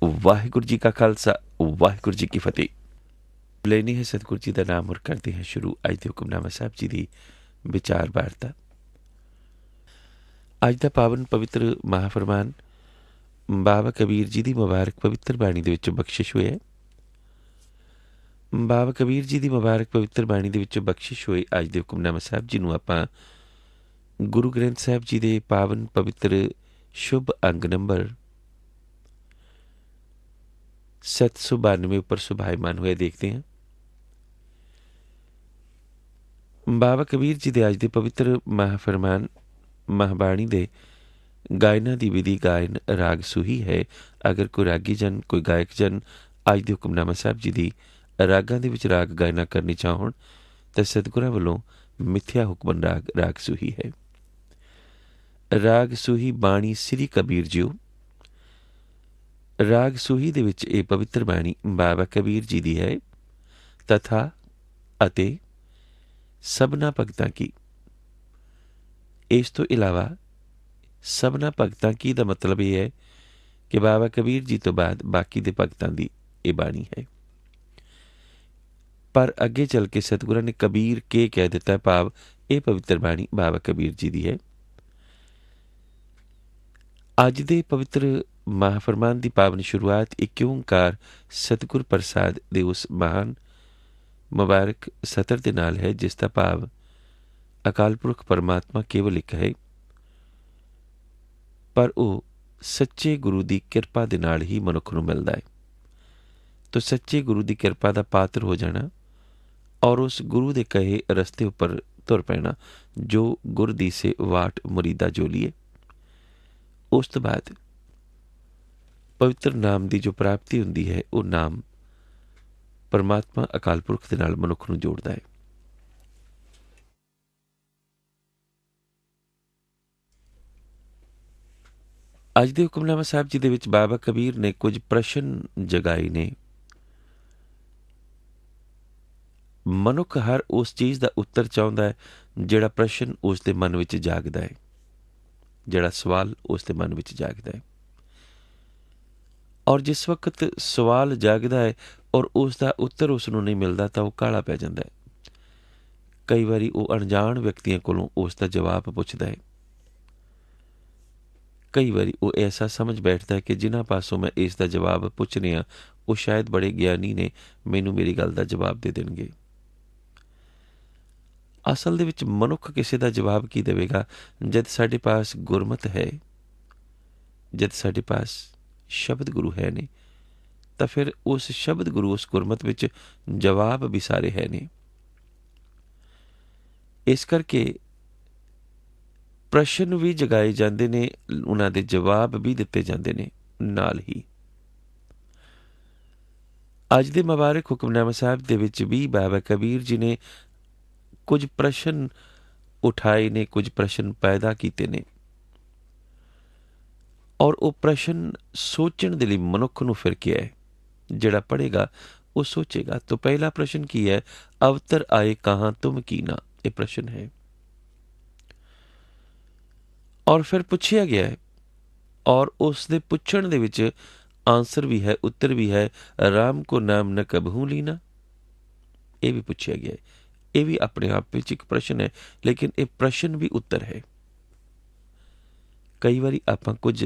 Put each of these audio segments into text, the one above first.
वाहिगुरू जी का खालसा, वाहिगुरू जी की फतेह। लेनी है सतगुरु जी का नाम और करते हैं शुरू अज के हुक्मनामा साहब जी की विचार वार्ता। अज का पावन पवित्र महाफरमान बाबा कबीर जी की मुबारक पवित्र बाणी दे विचों बख्शिश हुए। बाबा कबीर जी की मुबारक पवित्र बाणी दे विचों बख्शिश हुए अज के हुक्मनामा साहब जी नूं आपां गुरु ग्रंथ साहब जी के पावन पवित्र शुभ अंग नंबर 792 उपर सुभायमान हुए देखते हैं। बाबा कबीर जी के अज के पवित्र महाफरमान महाबाणी दे गायना की विधि गायन राग सूही है। अगर कोई रागी जन कोई गायक जन अज के हुक्मनामा साहब जी की रागां दे विच राग गायना करनी चाहण तो सतगुरां वल्लों मिथ्या हुक्मन राग राग सूही है। राग सूही बाणी श्री कबीर जीओ। राग सूही दे विच ये पवित्र बाणी बाबा कबीर जी की है तथा अते सबना भगतां की। इस तो इलावा सबना भगतां की दा मतलब यह है कि बाबा कबीर जी तो बाद बाकी दे भगतां दी ये बाणी है। पर अगे चल के सतगुरां ने कबीर के कह दिता है, भाव ये पवित्र बाणी बाबा कबीर जी की है। अज दे पवित्र महाफरमान की पावन शुरुआत एक ओंकार सतगुर प्रसाद दे उस महान मुबारक सतर दे नाल है जिसका भाव अकाल पुरख परमात्मा केवल एक है, पर वो सच्चे गुरु की किरपा दे नाल ही मनुख नूं मिलदा है। तो सच्चे गुरु की किरपा का पात्र हो जाना और उस गुरु के कहे रस्ते उपर तुर पैना जो गुर दी से वाट मुरीदा जोलीए। उस तो बाद पवित्र नाम की जो प्राप्ति हुंदी है वो नाम परमात्मा अकाल पुरख दे नाल मनुख नूं जोड़दा है। अज दे हुक्मनामा साहब जी दे विच बाबा कबीर ने कुछ प्रश्न जगाए ने। मनुख हर उस चीज़ का उत्तर चाहुंदा है जिहड़ा प्रश्न उसके मन विच जागदा है, जिहड़ा सवाल उसके मन विच जागदा है। और जिस वक्त सवाल जागदा है और उसका उत्तर उसनूं नहीं मिलता तो वह काला पै जांदा है। कई बारी वो अणजाण व्यक्तियों कोलों उसका जवाब पुछदा है। कई बारी वो ऐसा समझ बैठता है कि जिन्हां पासों मैं इसका जवाब पुछ रहा वो शायद बड़े ज्ञानी ने, मैनूं मेरी गल का जवाब दे देणगे। असल दे विच मनुख किसी का जवाब की देवेगा जद साडे पास गुरमत है, जद साडे पास शब्द गुरु है ने, तो फिर उस शब्द गुरु उस गुरमत विच जवाब भी सारे है ने। इस करके प्रश्न भी जगाए जाते ने, उन्हां दे जवाब भी दिते जाते ने नाल ही। अज दे मुबारक हुक्मनामा साहब दे विच भी बाबा कबीर जी ने कुछ प्रश्न उठाए ने, कुछ प्रश्न पैदा किए ने और वो प्रश्न सोचण दे लई मनुख नूं फिर के है। जिहड़ा पढ़ेगा वो सोचेगा। तो पहला प्रश्न की है, अवतर आए कहाँ तुम कीना, ये प्रश्न है। और फिर पूछा गया है और उस दे पुछण दे विच आंसर भी है, उत्तर भी है, राम को नाम न कबहू लीना, ये भी पूछा गया है। ये भी अपने आप में एक प्रश्न है, लेकिन ये प्रश्न भी उत्तर है। कई बारी आपां कुछ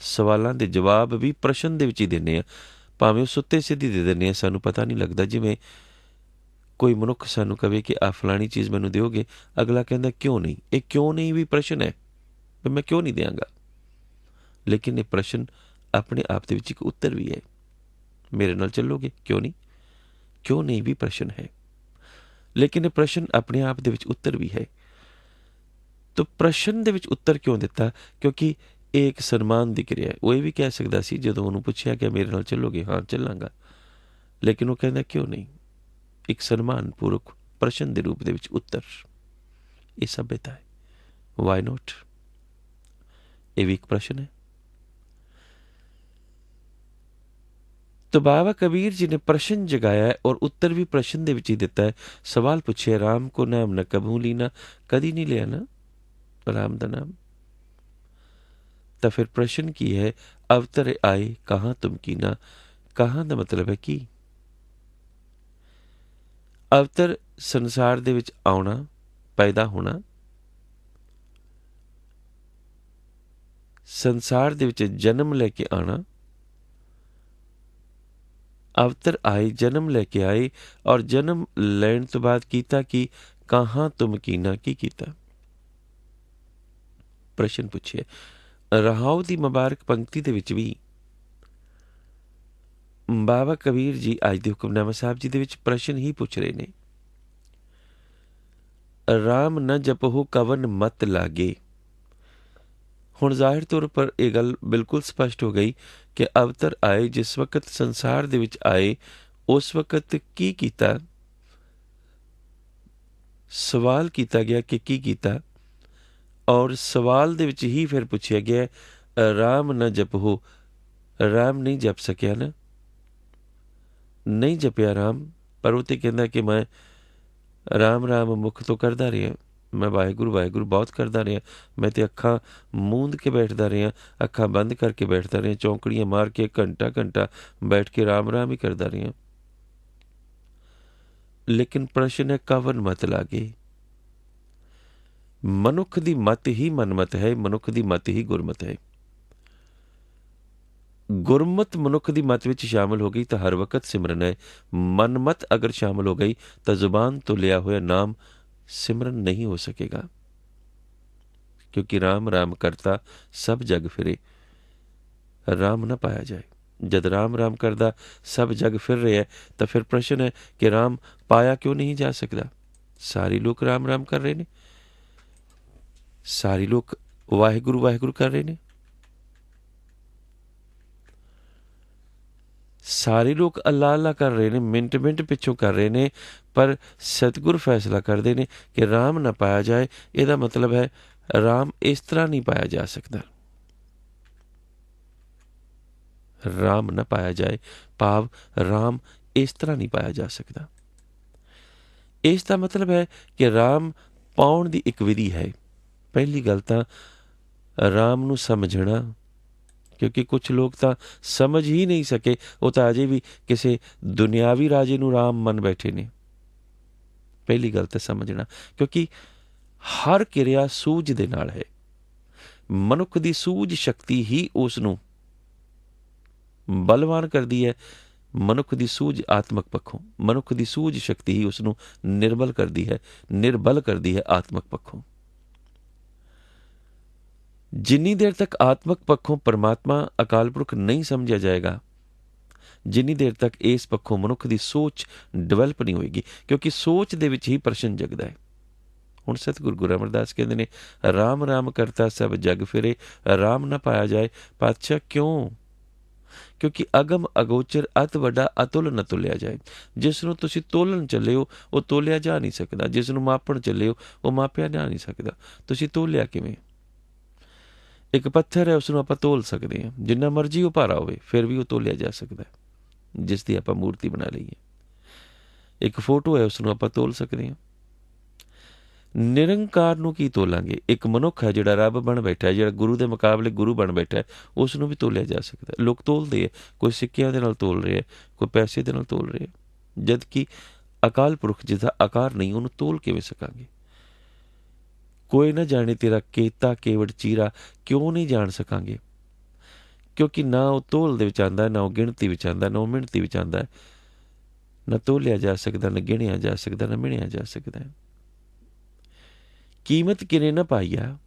सवालों के जवाब भी प्रश्न दे विच ही देने, भावें वो सुत्ते सिद्धी दे देने, सानू पता नहीं लगता। जिवें कोई मनुख सानू कहे कि आ फलानी चीज़ मैनू दोगे, अगला कहता क्यों नहीं। ये क्यों नहीं भी प्रश्न है, भी मैं क्यों नहीं देंगा, लेकिन ये प्रश्न अपने आप दे विच एक उत्तर भी है। मेरे नाल चलोगे क्यों नहीं, क्यों नहीं भी प्रश्न है, लेकिन ये प्रश्न अपने आप दे विच उत्तर भी है। तो प्रश्न दे विच उत्तर क्यों दिता, क्योंकि एक सन्मान दी क्रिया है। वो ये भी कह सकता सी जदों उन्होंने पूछा गया मेरे नाल चलोगे, हाँ चलांगा, लेकिन वो कहता क्यों नहीं। एक सन्मानपूर्वक प्रश्न के रूप दे विच उत्तर, ये सभ्यता है। वाई नॉट, ये भी एक प्रश्न है। तो बाबा कबीर जी ने प्रश्न जगाया है और उत्तर भी प्रश्न दे विच ही दिता है। सवाल पूछे, राम को नाम न कबहू लीना, कदी नहीं लिया ना राम का नाम। तो फिर प्रश्न की है, ਅਵਤਰ ਆਏ ਕਹਾਂ ਤੁਮ ਕੀਨਾ। ਕਹਾਂ ਦਾ ਮਤਲਬ ਹੈ ਕੀ? ਅਵਤਰ ਸੰਸਾਰ ਦੇ ਵਿੱਚ ਆਉਣਾ, ਪੈਦਾ ਹੋਣਾ, ਸੰਸਾਰ ਦੇ ਵਿੱਚ ਜਨਮ ਲੈ ਕੇ ਆਉਣਾ। ਅਵਤਰ ਆਏ, ਜਨਮ ਲੈ ਕੇ ਆਏ, ਔਰ ਜਨਮ ਲੈਣ ਤੋਂ ਬਾਅਦ ਕੀਤਾ ਕਿ ਕਹਾਂ ਤੁਮ ਕੀਨਾ, ਕੀ ਕੀਤਾ? ਪ੍ਰਸ਼ਨ ਪੁੱਛਿਆ। ਰਹਾਉ ਦੀ ਮੁਬਾਰਕ ਪੰਕਤੀ ਦੇ ਵਿੱਚ ਵੀ ਬਾਬਾ ਕਬੀਰ ਜੀ ਅੱਜ ਦੇ ਹੁਕਮਨਾਮਾ ਸਾਹਿਬ ਜੀ ਦੇ ਵਿੱਚ ਪ੍ਰਸ਼ਨ ਹੀ ਪੁੱਛ ਰਹੇ ਨੇ। ਰਾਮ ਨ ਜਪਹੁ ਕਵਨ ਮਤ ਲਾਗੇ। ਹੁਣ ਜ਼ਾਹਿਰ ਤੌਰ ਪਰ ਇਹ ਗੱਲ ਬਿਲਕੁਲ ਸਪਸ਼ਟ ਹੋ ਗਈ ਕਿ ਅਵਤਰ ਆਏ, ਜਿਸ ਵਕਤ ਸੰਸਾਰ ਦੇ ਵਿੱਚ ਆਏ, ਉਸ ਵਕਤ ਕੀ ਕੀਤਾ? ਸਵਾਲ ਕੀਤਾ ਗਿਆ ਕਿ ਕੀ ਕੀਤਾ, ਔਰ ਸਵਾਲ ਦੇ ਵਿੱਚ ਹੀ ਫਿਰ ਪੁੱਛਿਆ ਗਿਆ ਰਾਮ ਨ ਜਪਹੁ। ਰਾਮ ਨਹੀਂ ਜਪ ਸਕਿਆ ਨਾ, ਨਹੀਂ ਜਪਿਆ ਰਾਮ। ਪਰ ਉਹ ਤੇ ਕਹਿੰਦਾ ਕਿ ਮੈਂ ਰਾਮ ਰਾਮ ਮੁੱਖ ਤੋਂ ਕਰਦਾ ਰਿਹਾ, ਮੈਂ ਵਾਹਿਗੁਰੂ ਵਾਹਿਗੁਰੂ ਬਹੁਤ ਕਰਦਾ ਰਿਹਾ, ਮੈਂ ਤੇ ਅੱਖਾਂ ਮੂੰਦ ਕੇ ਬੈਠਦਾ ਰਿਹਾ, ਅੱਖਾਂ ਬੰਦ ਕਰਕੇ ਬੈਠਦਾ ਰਿਹਾ, ਚੌਂਕੜੀਆਂ ਮਾਰ ਕੇ ਘੰਟਾ ਘੰਟਾ ਬੈਠ ਕੇ ਰਾਮ ਰਾਮ ਹੀ ਕਰਦਾ ਰਿਹਾ। ਲੇਕਿਨ ਪ੍ਰਸ਼ਨ ਹੈ ਕਵਨ ਮਤ ਲਾਗੇ। ਮਨੁੱਖ ਦੀ ਮਤ ਹੀ ਮਨਮਤ ਹੈ, ਮਨੁੱਖ ਦੀ ਮਤ ਹੀ ਗੁਰਮਤ ਹੈ। ਗੁਰਮਤ ਮਨੁੱਖ ਦੀ ਮਤ ਵਿੱਚ ਸ਼ਾਮਲ ਹੋ ਗਈ ਤਾਂ ਹਰ ਵਕਤ ਸਿਮਰਨ ਹੈ। ਮਨਮਤ ਅਗਰ ਸ਼ਾਮਲ ਹੋ ਗਈ ਤਾਂ ਜ਼ੁਬਾਨ ਤੋਂ ਲਿਆ ਹੋਇਆ ਨਾਮ ਸਿਮਰਨ ਨਹੀਂ ਹੋ ਸਕੇਗਾ, ਕਿਉਂਕਿ ਰਾਮ ਰਾਮ ਕਰਤਾ ਸਭ ਜਗ ਫਿਰੇ, ਰਾਮ ਨਾ ਪਾਇਆ ਜਾਏ। ਜਦ ਰਾਮ ਰਾਮ ਕਰਦਾ ਸਭ ਜਗ ਫਿਰ ਰਿਹਾ ਤਾਂ ਫਿਰ ਪ੍ਰਸ਼ਨ ਹੈ ਕਿ ਰਾਮ ਪਾਇਆ ਕਿਉਂ ਨਹੀਂ ਜਾ ਸਕਦਾ? ਸਾਰੇ ਲੋਕ ਰਾਮ ਰਾਮ ਕਰ ਰਹੇ ਨੇ, ਸਾਰੇ ਲੋਕ ਵਾਹਿਗੁਰੂ ਵਾਹਿਗੁਰੂ ਕਰ ਰਹੇ ਨੇ, ਸਾਰੇ ਲੋਕ ਅੱਲਾ ਅੱਲਾ ਕਰ ਰਹੇ ਨੇ, ਮਿੰਟ ਮਿੰਟ ਪਿੱਛੋਂ ਕਰ ਰਹੇ ਨੇ। ਪਰ ਸਤਿਗੁਰ ਫੈਸਲਾ ਕਰਦੇ ਨੇ ਕਿ ਰਾਮ ਨਾ ਪਾਇਆ ਜਾਏ। ਇਹਦਾ ਮਤਲਬ ਹੈ ਰਾਮ ਇਸ ਤਰ੍ਹਾਂ ਨਹੀਂ ਪਾਇਆ ਜਾ ਸਕਦਾ। ਰਾਮ ਨਾ ਪਾਇਆ ਜਾਏ ਭਾਵ ਰਾਮ ਇਸ ਤਰ੍ਹਾਂ ਨਹੀਂ ਪਾਇਆ ਜਾ ਸਕਦਾ। ਇਸ ਦਾ ਮਤਲਬ ਹੈ ਕਿ ਰਾਮ ਪਾਉਣ ਦੀ ਇੱਕ ਵਿਧੀ ਹੈ। ਪਹਿਲੀ ਗੱਲ ਤਾਂ ਰਾਮ ਨੂੰ ਸਮਝਣਾ, ਕਿਉਂਕਿ ਕੁਛ ਲੋਕ ਤਾਂ ਸਮਝ ਹੀ ਨਹੀਂ ਸਕੇ, ਉਹ ਤਾਂ ਅਜੇ ਵੀ ਕਿਸੇ ਦੁਨਿਆਵੀ ਰਾਜੇ ਨੂੰ ਰਾਮ ਮੰਨ ਬੈਠੇ ਨੇ। ਪਹਿਲੀ ਗੱਲ ਤਾਂ ਸਮਝਣਾ, ਕਿਉਂਕਿ ਹਰ ਕਿਰਿਆ ਸੂਝ ਦੇ ਨਾਲ ਹੈ। ਮਨੁੱਖ ਦੀ ਸੂਝ ਸ਼ਕਤੀ ਹੀ ਉਸ ਨੂੰ ਬਲਵਾਨ ਕਰਦੀ ਹੈ। ਮਨੁੱਖ ਦੀ ਸੂਝ ਆਤਮਕ ਪੱਖੋਂ, ਮਨੁੱਖ ਦੀ ਸੂਝ ਸ਼ਕਤੀ ਹੀ ਉਸ ਨੂੰ ਨਿਰਬਲ ਕਰਦੀ ਹੈ, ਨਿਰਬਲ ਕਰਦੀ ਹੈ ਆਤਮਕ ਪੱਖੋਂ। ਜਿੰਨੀ ਦੇਰ ਤੱਕ ਆਤਮਕ ਪੱਖੋਂ ਪਰਮਾਤਮਾ ਅਕਾਲ ਪੁਰਖ ਨਹੀਂ ਸਮਝਿਆ ਜਾਏਗਾ, ਜਿੰਨੀ ਦੇਰ ਤੱਕ ਇਸ ਪੱਖੋਂ ਮਨੁੱਖ ਦੀ ਸੋਚ ਡਿਵੈਲਪ ਨਹੀਂ ਹੋਏਗੀ, ਕਿਉਂਕਿ ਸੋਚ ਦੇ ਵਿੱਚ ਹੀ ਪ੍ਰਸ਼ਨ ਜਗਦਾ ਹੈ। ਹੁਣ ਸਤਿਗੁਰੂ ਗੁਰੂ ਅਮਰਦਾਸ ਕਹਿੰਦੇ ਨੇ ਰਾਮ ਰਾਮ ਕਰਤਾ ਸਭ ਜਗ ਫਿਰੇ, ਰਾਮ ਨਾ ਪਾਇਆ ਜਾਏ। ਪਾਤਸ਼ਾਹ ਕਿਉਂ? ਕਿਉਂਕਿ ਅਗਮ ਅਗੋਚਰ ਅਤ ਵੱਡਾ ਅਤੁਲ ਨ ਤੁਲਿਆ ਜਾਏ। ਜਿਸ ਨੂੰ ਤੁਸੀਂ ਤੋਲਣ ਚੱਲੇ ਹੋ ਉਹ ਤੋਲਿਆ ਜਾ ਨਹੀਂ ਸਕਦਾ, ਜਿਸ ਨੂੰ ਮਾਪਣ ਚੱਲੇ ਹੋ ਉਹ ਮਾਪਿਆ ਜਾ ਨਹੀਂ ਸਕਦਾ। ਤੁਸੀਂ ਤੋਲਿਆ ਕਿਵੇਂ? ਇੱਕ ਪੱਥਰ ਹੈ, ਉਸ ਨੂੰ ਆਪਾਂ ਤੋਲ ਸਕਦੇ ਹਾਂ, ਜਿੰਨਾ ਮਰਜ਼ੀ ਉਹ ਭਾਰਾ ਹੋਵੇ ਫਿਰ ਵੀ ਉਹ ਤੋਲਿਆ ਜਾ ਸਕਦਾ, ਜਿਸ ਦੀ ਆਪਾਂ ਮੂਰਤੀ ਬਣਾ ਲਈਏ। ਇੱਕ ਫੋਟੋ ਹੈ, ਉਸ ਨੂੰ ਆਪਾਂ ਤੋਲ ਸਕਦੇ ਹਾਂ। ਨਿਰੰਕਾਰ ਨੂੰ ਕੀ ਤੋਲਾਂਗੇ? ਇੱਕ ਮਨੁੱਖ ਹੈ ਜਿਹੜਾ ਰੱਬ ਬਣ ਬੈਠਾ ਹੈ, ਜਿਹੜਾ ਗੁਰੂ ਦੇ ਮੁਕਾਬਲੇ ਗੁਰੂ ਬਣ ਬੈਠਾ ਹੈ, ਉਸ ਨੂੰ ਵੀ ਤੋਲਿਆ ਜਾ ਸਕਦਾ। ਲੋਕ ਤੋਲਦੇ ਹੈ, ਕੋਈ ਸਿੱਕਿਆਂ ਦੇ ਨਾਲ ਤੋਲ ਰਿਹਾ, ਕੋਈ ਪੈਸੇ ਦੇ ਨਾਲ ਤੋਲ ਰਿਹਾ, ਜਦ ਕਿ ਅਕਾਲ ਪੁਰਖ ਜਿਹਦਾ ਆਕਾਰ ਨਹੀਂ, ਉਹਨੂੰ ਤੋਲ ਕਿਵੇਂ ਸਕਾਂਗੇ? ਕੋਈ ਨਾ ਜਾਣੇ ਤੇਰਾ ਕੇਤਾ ਕੇਵੜ ਚੀਰਾ, ਕਿਉਂ ਨਹੀਂ ਜਾਣ ਸਕਾਂਗੇ? ਕਿਉਂਕਿ ਨਾ ਉਹ ਤੋਲ ਦੇ ਵਿੱਚ ਆਉਂਦਾ, ਨਾ ਉਹ ਗਿਣਤੀ ਵਿੱਚ ਆਉਂਦਾ, ਨਾ ਉਹ ਮਿਣਤੀ ਵਿੱਚ ਆਉਂਦਾ ਹੈ। ਨਾ ਤੋਲਿਆ ਜਾ ਸਕਦਾ, ਨਾ ਗਿਣਿਆ ਜਾ ਸਕਦਾ, ਨਾ ਮਿਣਿਆ ਜਾ ਸਕਦਾ ਹੈ। ਕੀਮਤ ਕਿਨੇ ਨਾ ਪਾਈਆ,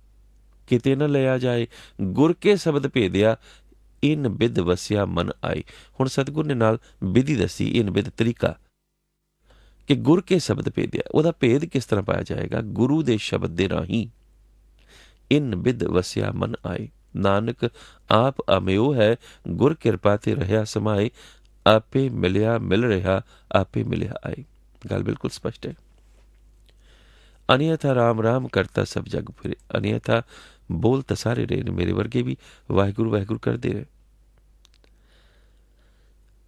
ਕਿਤੇ ਨਾ ਲਿਆ ਜਾਏ, ਗੁਰ ਕੇ ਸ਼ਬਦ ਭੇਦਿਆ, ਇਨ ਬਿਦ ਵਸਿਆ ਮਨ ਆਏ। ਹੁਣ ਸਤਿਗੁਰ ਨੇ ਨਾਲ ਵਿਧੀ ਦੱਸੀ, ਇਨ ਬਿਦ ਤਰੀਕਾ, ਕਿ ਗੁਰ ਕੇ ਸ਼ਬਦ ਭੇਦਿਆ। ਉਹਦਾ ਭੇਦ ਕਿਸ ਤਰ੍ਹਾਂ ਪਾਇਆ ਜਾਏਗਾ? ਗੁਰੂ ਦੇ ਸ਼ਬਦ ਦੇ ਰਾਹੀਂ। ਇਨ ਬਿਦ ਵਸਿਆ ਮਨ ਆਏ, ਨਾਨਕ ਆਪ ਅਮਿਓ ਹੈ, ਗੁਰ ਕਿਰਪਾ ਤੇ ਰਹਿਆ ਸਮਾਏ, ਆਪੇ ਮਿਲਿਆ ਮਿਲ ਰਿਹਾ, ਆਪੇ ਮਿਲਿਆ ਆਏ। ਗੱਲ ਬਿਲਕੁਲ ਸਪਸ਼ਟ ਹੈ। ਅਨਿਅਥਾ ਰਾਮ ਰਾਮ ਕਰਤਾ ਸਭ ਜਗ ਫਿਰੇ। ਅਨਿਅਥਾ ਬੋਲ ਤਾਂ ਸਾਰੇ ਰਹੇ ਨੇ, ਮੇਰੇ ਵਰਗੇ ਵੀ ਵਾਹਿਗੁਰੂ ਵਾਹਿਗੁਰੂ ਕਰਦੇ ਰਹੇ।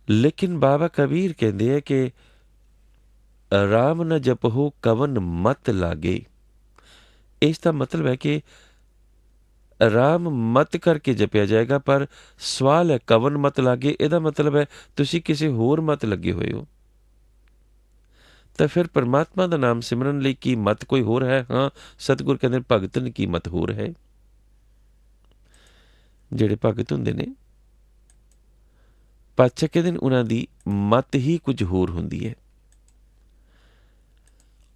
ਲੇਕਿਨ ਬਾਬਾ ਕਬੀਰ ਕਹਿੰਦੇ ਹੈ ਕਿ ਰਾਮ ਨ ਜਪਹੁ ਕਵਨ ਮਤ ਲਾਗੇ। ਇਸ ਦਾ ਮਤਲਬ ਹੈ ਕਿ ਰਾਮ ਮਤ ਕਰਕੇ ਜਪਿਆ ਜਾਏਗਾ। ਪਰ ਸਵਾਲ ਹੈ ਕਵਨ ਮਤ ਲਾਗੇ, ਇਹਦਾ ਮਤਲਬ ਹੈ ਤੁਸੀਂ ਕਿਸੇ ਹੋਰ ਮਤ ਲੱਗੇ ਹੋਏ ਹੋ। ਤਾਂ ਫਿਰ ਪਰਮਾਤਮਾ ਦਾ ਨਾਮ ਸਿਮਰਨ ਲਈ ਕੀ ਮਤ ਕੋਈ ਹੋਰ ਹੈ? ਹਾਂ, ਸਤਿਗੁਰ ਕਹਿੰਦੇ ਭਗਤਨ ਕੀ ਮਤ ਹੋਰ ਹੈ। ਜਿਹੜੇ ਭਗਤ ਹੁੰਦੇ ਨੇ, ਪਾਤਸ਼ਾਹ ਕਹਿੰਦੇ ਨੇ ਉਹਨਾਂ ਦੀ ਮਤ ਹੀ ਕੁਝ ਹੋਰ ਹੁੰਦੀ ਹੈ।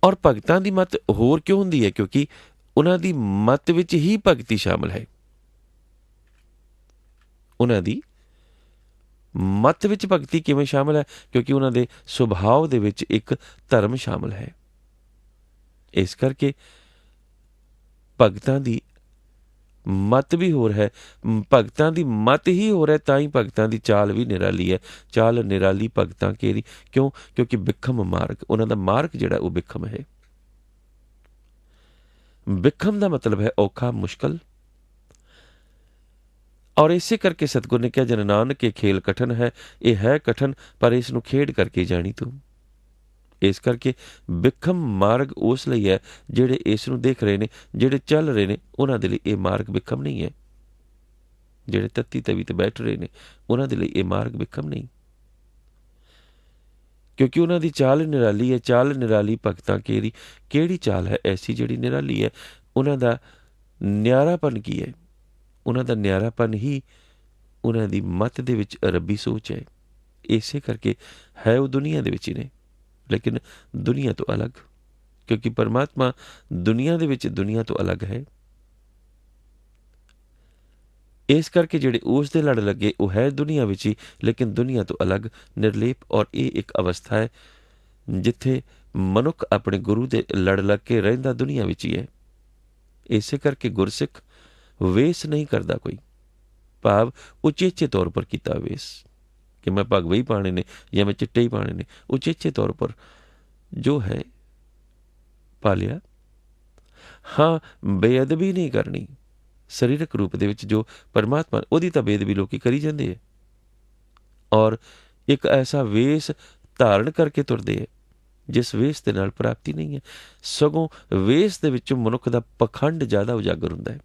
ਔਰ ਭਗਤਾਂ ਦੀ ਮਤ ਹੋਰ ਕਿਉਂ ਹੁੰਦੀ ਹੈ? ਕਿਉਂਕਿ ਉਹਨਾਂ ਦੀ ਮਤ ਵਿੱਚ ਹੀ ਭਗਤੀ ਸ਼ਾਮਲ ਹੈ। ਉਹਨਾਂ ਦੀ ਮਤ ਵਿੱਚ ਭਗਤੀ ਕਿਵੇਂ ਸ਼ਾਮਲ ਹੈ? ਕਿਉਂਕਿ ਉਹਨਾਂ ਦੇ ਸੁਭਾਅ ਦੇ ਵਿੱਚ ਇੱਕ ਧਰਮ ਸ਼ਾਮਲ ਹੈ। ਇਸ ਕਰਕੇ ਭਗਤਾਂ ਦੀ ਮਤ ਵੀ ਹੋਰ ਹੈ। ਭਗਤਾਂ ਦੀ ਮਤ ਹੀ ਹੋਰ ਹੈ, ਤਾਂ ਹੀ ਭਗਤਾਂ ਦੀ ਚਾਲ ਵੀ ਨਿਰਾਲੀ ਹੈ। ਚਾਲ ਨਿਰਾਲੀ ਭਗਤਾਂ ਕੇਰੀ। ਕਿਉਂ? ਕਿਉਂਕਿ ਬਿਖਮ ਮਾਰਗ, ਉਹਨਾਂ ਦਾ ਮਾਰਗ ਜਿਹੜਾ ਉਹ ਬਿਖਮ ਹੈ। ਬਿਖਮ ਦਾ ਮਤਲਬ ਹੈ ਔਖਾ, ਮੁਸ਼ਕਲ। ਔਰ ਇਸੇ ਕਰਕੇ ਸਤਿਗੁਰ ਨੇ ਕਿਹਾ, ਜਨ ਨਾਨਕ ਇਹ ਖੇਲ ਕਠਨ ਹੈ। ਇਹ ਹੈ ਕਠਨ, ਪਰ ਇਸ ਨੂੰ ਖੇਡ ਕਰਕੇ ਜਾਣੀ ਤੂੰ। ਇਸ ਕਰਕੇ ਬਿਖਮ ਮਾਰਗ ਉਸ ਲਈ ਹੈ ਜਿਹੜੇ ਇਸ ਨੂੰ ਦੇਖ ਰਹੇ ਨੇ, ਜਿਹੜੇ ਚੱਲ ਰਹੇ ਨੇ, ਉਹਨਾਂ ਦੇ ਲਈ ਇਹ ਮਾਰਗ ਬਿਖਮ ਨਹੀਂ ਹੈ। ਜਿਹੜੇ ਤੱਤੀ ਤਵੀ ਤੇ ਬੈਠ ਰਹੇ ਨੇ, ਉਹਨਾਂ ਦੇ ਲਈ ਇਹ ਮਾਰਗ ਬਿਖਮ ਨਹੀਂ, ਕਿਉਂਕਿ ਉਹਨਾਂ ਦੀ ਚਾਲ ਨਿਰਾਲੀ ਹੈ। ਚਾਲ ਨਿਰਾਲੀ ਭਗਤਾਂ ਕੇਰੀ। ਕਿਹੜੀ ਚਾਲ ਹੈ ਐਸੀ ਜਿਹੜੀ ਨਿਰਾਲੀ ਹੈ? ਉਹਨਾਂ ਦਾ ਨਿਆਰਾਪਨ ਕੀ ਹੈ? ਉਹਨਾਂ ਦਾ ਨਿਆਰਾਪਨ ਹੀ ਉਹਨਾਂ ਦੀ ਮਤ ਦੇ ਵਿੱਚ ਰੱਬੀ ਸੋਚ ਹੈ। ਇਸੇ ਕਰਕੇ ਹੈ ਉਹ ਦੁਨੀਆ ਦੇ ਵਿੱਚ ਹੀ ਨੇ, ਲੇਕਿਨ ਦੁਨੀਆ ਤੋਂ ਅਲੱਗ, ਕਿਉਂਕਿ ਪਰਮਾਤਮਾ ਦੁਨੀਆ ਦੇ ਵਿੱਚ ਦੁਨੀਆ ਤੋਂ ਅਲੱਗ ਹੈ। ਇਸ ਕਰਕੇ ਜਿਹੜੇ ਉਸ ਦੇ ਲੜ ਲੱਗੇ ਉਹ ਹੈ ਦੁਨੀਆ ਵਿੱਚ ਹੀ, ਲੇਕਿਨ ਦੁਨੀਆ ਤੋਂ ਅਲੱਗ, ਨਿਰਲੇਪ। ਔਰ ਇਹ ਇੱਕ ਅਵਸਥਾ ਹੈ ਜਿੱਥੇ ਮਨੁੱਖ ਆਪਣੇ ਗੁਰੂ ਦੇ ਲੜ ਲੱਗ ਕੇ ਰਹਿੰਦਾ ਦੁਨੀਆ ਵਿੱਚ ਹੀ ਹੈ। ਇਸੇ ਕਰਕੇ ਗੁਰਸਿੱਖ ਵੇਸ ਨਹੀਂ ਕਰਦਾ ਕੋਈ, ਭਾਵ ਉਚੇਚੇ ਤੌਰ ਪਰ ਕੀਤਾ ਵੇਸ ਕਿ ਮੈਂ ਭਗਵੇ ਹੀ ਪਾਣੇ ਨੇ ਜਾਂ ਮੈਂ ਚਿੱਟੇ ਹੀ ਪਾਣੇ ਨੇ। ਉਚੇਚੇ ਤੌਰ ਪਰ ਜੋ ਹੈ ਪਾ ਲਿਆ। ਹਾਂ, ਬੇਅਦਬੀ ਨਹੀਂ ਕਰਨੀ ਸਰੀਰਕ ਰੂਪ ਦੇ ਵਿੱਚ ਜੋ ਪਰਮਾਤਮਾ, ਉਹਦੀ ਤਾਂ ਬੇਅਦਬੀ ਲੋਕੀ ਕਰੀ ਜਾਂਦੇ ਹੈ। ਔਰ ਇੱਕ ਐਸਾ ਵੇਸ ਧਾਰਨ ਕਰਕੇ ਤੁਰਦੇ ਹੈ ਜਿਸ ਵੇਸ ਦੇ ਨਾਲ ਪ੍ਰਾਪਤੀ ਨਹੀਂ ਹੈ, ਸਗੋਂ ਵੇਸ ਦੇ ਵਿੱਚੋਂ ਮਨੁੱਖ ਦਾ ਪਖੰਡ ਜ਼ਿਆਦਾ ਉਜਾਗਰ ਹੁੰਦਾ ਹੈ।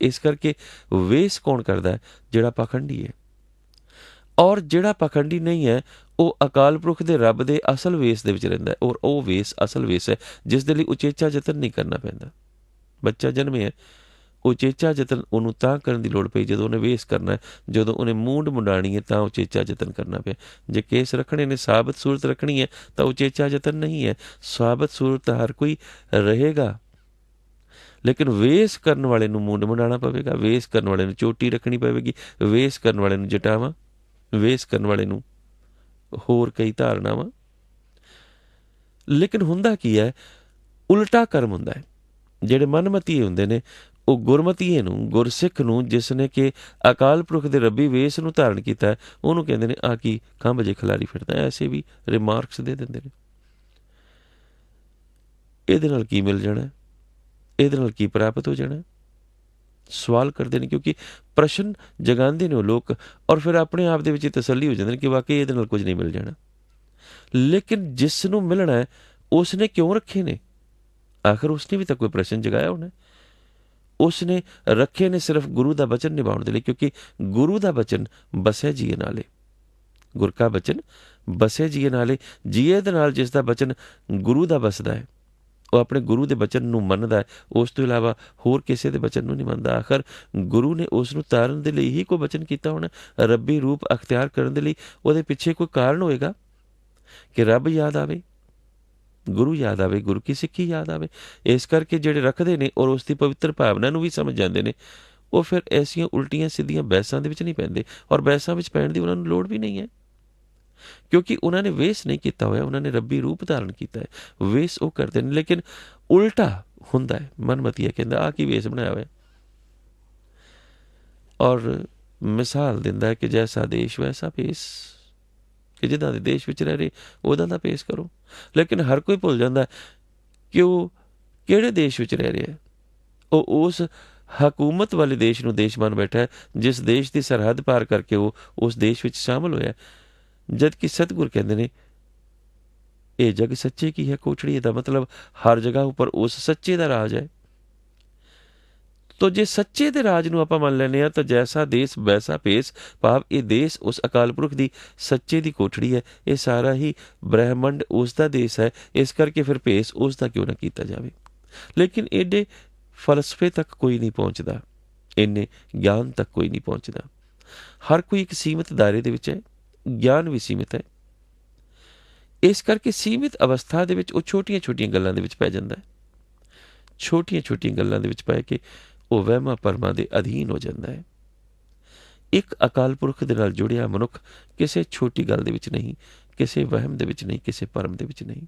ਇਸ ਕਰਕੇ ਵੇਸ ਕੌਣ ਕਰਦਾ ਹੈ? ਜਿਹੜਾ ਪਾਖੰਡੀ ਹੈ। ਔਰ ਜਿਹੜਾ ਪਾਖੰਡੀ ਨਹੀਂ ਹੈ ਉਹ ਅਕਾਲ ਪੁਰਖ ਦੇ ਰੱਬ ਦੇ ਅਸਲ ਵੇਸ ਦੇ ਵਿੱਚ ਰਹਿੰਦਾ ਹੈ। ਔਰ ਉਹ ਵੇਸ ਅਸਲ ਵੇਸ ਹੈ ਜਿਸ ਦੇ ਲਈ ਉਚੇਚਾ ਯਤਨ ਨਹੀਂ ਕਰਨਾ ਪੈਂਦਾ। ਬੱਚਾ ਜਨਮਿਆ, ਉਚੇਚਾ ਯਤਨ ਉਹਨੂੰ ਤਾਂ ਕਰਨ ਦੀ ਲੋੜ ਪਈ ਜਦੋਂ ਉਹਨੇ ਵੇਸ ਕਰਨਾ ਹੈ, ਜਦੋਂ ਉਹਨੇ ਮੂੰਡ ਮੁੰਡਾਣੀ ਹੈ ਤਾਂ ਉਚੇਚਾ ਯਤਨ ਕਰਨਾ ਪਿਆ। ਜੇ ਕੇਸ ਰੱਖਣੇ ਨੇ, ਸਾਬਤ ਸੂਰਤ ਰੱਖਣੀ ਹੈ ਤਾਂ ਉਚੇਚਾ ਯਤਨ ਨਹੀਂ ਹੈ। ਸਾਬਤ ਸੂਰਤ ਹਰ ਕੋਈ ਰਹੇਗਾ, ਲੇਕਿਨ ਵੇਸ ਕਰਨ ਵਾਲੇ ਨੂੰ ਮੂੰਡ ਮੁੰਡਾਣਾ ਪਵੇਗਾ, ਵੇਸ ਕਰਨ ਵਾਲੇ ਨੂੰ ਚੋਟੀ ਰੱਖਣੀ ਪਵੇਗੀ, ਵੇਸ ਕਰਨ ਵਾਲੇ ਨੂੰ ਜਟਾਵਾਂ, ਵੇਸ ਕਰਨ ਵਾਲੇ ਨੂੰ ਹੋਰ ਕਈ ਧਾਰਨਾਵਾਂ। ਲੇਕਿਨ ਹੁੰਦਾ ਕੀ ਹੈ? ਉਲਟਾ ਕਰਮ ਹੁੰਦਾ ਹੈ। ਜਿਹੜੇ ਮਨਮਤੀਏ ਹੁੰਦੇ ਨੇ ਉਹ ਗੁਰਮਤੀਏ ਨੂੰ, ਗੁਰਸਿੱਖ ਨੂੰ, ਜਿਸ ਨੇ ਕਿ ਅਕਾਲ ਪੁਰਖ ਦੇ ਰੱਬੀ ਵੇਸ ਨੂੰ ਧਾਰਨ ਕੀਤਾ ਹੈ, ਉਹਨੂੰ ਕਹਿੰਦੇ ਨੇ ਆ ਕੀ ਖੰਭ ਜੇ ਖਿਲਾਰੀ ਫਿਰਦਾ। ਐਸੇ ਵੀ ਰਿਮਾਰਕਸ ਦੇ ਦਿੰਦੇ ਨੇ। ਇਹਦੇ ਨਾਲ ਕੀ ਮਿਲ ਜਾਣਾ? ਇਹਦੇ ਨਾਲ ਕੀ ਪ੍ਰਾਪਤ ਹੋ ਜਾਣਾ? ਸਵਾਲ ਕਰਦੇ ਨੇ, ਕਿਉਂਕਿ ਪ੍ਰਸ਼ਨ ਜਗਾਉਂਦੇ ਨੇ ਉਹ ਲੋਕ, ਔਰ ਫਿਰ ਆਪਣੇ ਆਪ ਦੇ ਵਿੱਚ ਤਸੱਲੀ ਹੋ ਜਾਂਦੇ ਨੇ ਕਿ ਵਾਕਈ ਇਹਦੇ ਨਾਲ ਕੁਝ ਨਹੀਂ ਮਿਲ ਜਾਣਾ। ਲੇਕਿਨ ਜਿਸ ਨੂੰ ਮਿਲਣਾ ਹੈ ਉਸ ਨੇ ਕਿਉਂ ਰੱਖੇ ਨੇ? ਆਖਰ ਉਸਨੇ ਵੀ ਤਾਂ ਕੋਈ ਪ੍ਰਸ਼ਨ ਜਗਾਇਆ ਹੋਣਾ। ਉਸ ਨੇ ਰੱਖੇ ਨੇ ਸਿਰਫ ਗੁਰੂ ਦਾ ਬਚਨ ਨਿਭਾਉਣ ਦੇ ਲਈ, ਕਿਉਂਕਿ ਗੁਰੂ ਦਾ ਬਚਨ ਬਸੇ ਜੀਏ ਨਾਲੇ। ਗੁਰ ਕਾ ਬਚਨ ਬਸੇ ਜੀਏ ਨਾਲੇ। ਜੀਏ ਦੇ ਨਾਲ ਜਿਸ ਦਾ ਬਚਨ ਗੁਰੂ ਦਾ ਬਸਦਾ ਹੈ ਉਹ ਆਪਣੇ ਗੁਰੂ ਦੇ ਬਚਨ ਨੂੰ ਮੰਨਦਾ ਹੈ, ਉਸ ਤੋਂ ਇਲਾਵਾ ਹੋਰ ਕਿਸੇ ਦੇ ਬਚਨ ਨੂੰ ਨਹੀਂ ਮੰਨਦਾ। ਆਖਰ ਗੁਰੂ ਨੇ ਉਸ ਨੂੰ ਤਾਰਨ ਦੇ ਲਈ ਹੀ ਕੋਈ ਬਚਨ ਕੀਤਾ ਹੋਣਾ, ਰੱਬੀ ਰੂਪ ਅਖਤਿਆਰ ਕਰਨ ਦੇ ਲਈ। ਉਹਦੇ ਪਿੱਛੇ ਕੋਈ ਕਾਰਨ ਹੋਏਗਾ ਕਿ ਰੱਬ ਯਾਦ ਆਵੇ, ਗੁਰੂ ਯਾਦ ਆਵੇ, ਗੁਰੂ ਕੀ ਸਿੱਖੀ ਯਾਦ ਆਵੇ। ਇਸ ਕਰਕੇ ਜਿਹੜੇ ਰੱਖਦੇ ਨੇ ਔਰ ਉਸ ਦੀ ਪਵਿੱਤਰ ਭਾਵਨਾ ਨੂੰ ਵੀ ਸਮਝ ਜਾਂਦੇ ਨੇ, ਉਹ ਫਿਰ ਐਸੀਆਂ ਉਲਟੀਆਂ ਸਿੱਧੀਆਂ ਬਹਿਸਾਂ ਦੇ ਵਿੱਚ ਨਹੀਂ ਪੈਂਦੇ। ਔਰ ਬਹਿਸਾਂ ਵਿੱਚ ਪੈਣ ਦੀ ਉਹਨਾਂ ਨੂੰ ਲੋੜ ਵੀ ਨਹੀਂ ਹੈ, ਕਿਉਂਕਿ ਉਹਨਾਂ ਨੇ ਵੇਸ ਨਹੀਂ ਕੀਤਾ ਹੋਇਆ, ਉਹਨਾਂ ਨੇ ਰੱਬੀ ਰੂਪ ਧਾਰਨ ਕੀਤਾ ਹੈ। ਵੇਸ ਉਹ ਕਰਦੇ ਨੇ, ਲੇਕਿਨ ਉਲਟਾ ਹੁੰਦਾ ਹੈ। ਮਨਮਤੀਆ ਕਹਿੰਦਾ ਆ ਕੀ ਵੇਸ ਬਣਾਇਆ ਹੋਇਆ, ਔਰ ਮਿਸਾਲ ਦਿੰਦਾ ਹੈ ਕਿ ਜੈਸਾ ਦੇਸ਼ ਵੈਸਾ ਭੇਸ, ਕਿ ਜਿੱਦਾਂ ਦੇ ਦੇਸ਼ ਵਿੱਚ ਰਹਿ ਰਹੇ ਉਹਦਾ ਦਾ ਪੇਸ਼ ਕਰੋ। ਲੇਕਿਨ ਹਰ ਕੋਈ ਭੁੱਲ ਜਾਂਦਾ ਕਿ ਉਹ ਕਿਹੜੇ ਦੇਸ਼ ਵਿੱਚ ਰਹਿ ਰਿਹਾ। ਉਹ ਉਸ ਹਕੂਮਤ ਵਾਲੇ ਦੇਸ਼ ਨੂੰ ਦੇਸ਼ ਮੰਨ ਬੈਠਾ ਹੈ ਜਿਸ ਦੇਸ਼ ਦੀ ਸਰਹੱਦ ਪਾਰ ਕਰਕੇ ਉਹ ਉਸ ਦੇਸ਼ ਵਿੱਚ ਸ਼ਾਮਲ ਹੋਇਆ। ਜਦ ਕਿ ਸਤਿਗੁਰ ਕਹਿੰਦੇ ਨੇ ਇਹ ਜਗ ਸੱਚੇ ਕੀ ਹੈ ਕੋਠੜੀ, ਦਾ ਮਤਲਬ ਹਰ ਜਗ੍ਹਾ ਉੱਪਰ ਉਸ ਸੱਚੇ ਦਾ ਰਾਜ ਹੈ। ਤੋ ਜੇ ਸੱਚੇ ਦੇ ਰਾਜ ਨੂੰ ਆਪਾਂ ਮੰਨ ਲੈਂਦੇ ਹਾਂ ਤਾਂ ਜੈਸਾ ਦੇਸ ਵੈਸਾ ਭੇਸ, ਭਾਵ ਇਹ ਦੇਸ਼ ਉਸ ਅਕਾਲ ਪੁਰਖ ਦੀ ਸੱਚੇ ਦੀ ਕੋਠੜੀ ਹੈ। ਇਹ ਸਾਰਾ ਹੀ ਬ੍ਰਹਿਮੰਡ ਉਸ ਦਾ ਦੇਸ਼ ਹੈ, ਇਸ ਕਰਕੇ ਫਿਰ ਭੇਸ ਉਸ ਦਾ ਕਿਉਂ ਨਾ ਕੀਤਾ ਜਾਵੇ। ਲੇਕਿਨ ਏਡੇ ਫਲਸਫੇ ਤੱਕ ਕੋਈ ਨਹੀਂ ਪਹੁੰਚਦਾ, ਇੰਨੇ ਗਿਆਨ ਤੱਕ ਕੋਈ ਨਹੀਂ ਪਹੁੰਚਦਾ। ਹਰ ਕੋਈ ਇੱਕ ਸੀਮਿਤ ਦਾਇਰੇ ਦੇ ਵਿੱਚ ਹੈ, ਗਿਆਨ ਵੀ ਸੀਮਿਤ ਹੈ। ਇਸ ਕਰਕੇ ਸੀਮਿਤ ਅਵਸਥਾ ਦੇ ਵਿੱਚ ਉਹ ਛੋਟੀਆਂ-ਛੋਟੀਆਂ ਗੱਲਾਂ ਦੇ ਵਿੱਚ ਪੈ ਜਾਂਦਾ ਹੈ। ਛੋਟੀਆਂ-ਛੋਟੀਆਂ ਗੱਲਾਂ ਦੇ ਵਿੱਚ ਪੈ ਕੇ ਉਹ ਵਹਿਮਾਂ ਭਰਮਾਂ ਦੇ ਅਧੀਨ ਹੋ ਜਾਂਦਾ ਹੈ। ਇੱਕ ਅਕਾਲ ਪੁਰਖ ਦੇ ਨਾਲ ਜੁੜਿਆ ਮਨੁੱਖ ਕਿਸੇ ਛੋਟੀ ਗੱਲ ਦੇ ਵਿੱਚ ਨਹੀਂ, ਕਿਸੇ ਵਹਿਮ ਦੇ ਵਿੱਚ ਨਹੀਂ, ਕਿਸੇ ਭਰਮ ਦੇ ਵਿੱਚ ਨਹੀਂ।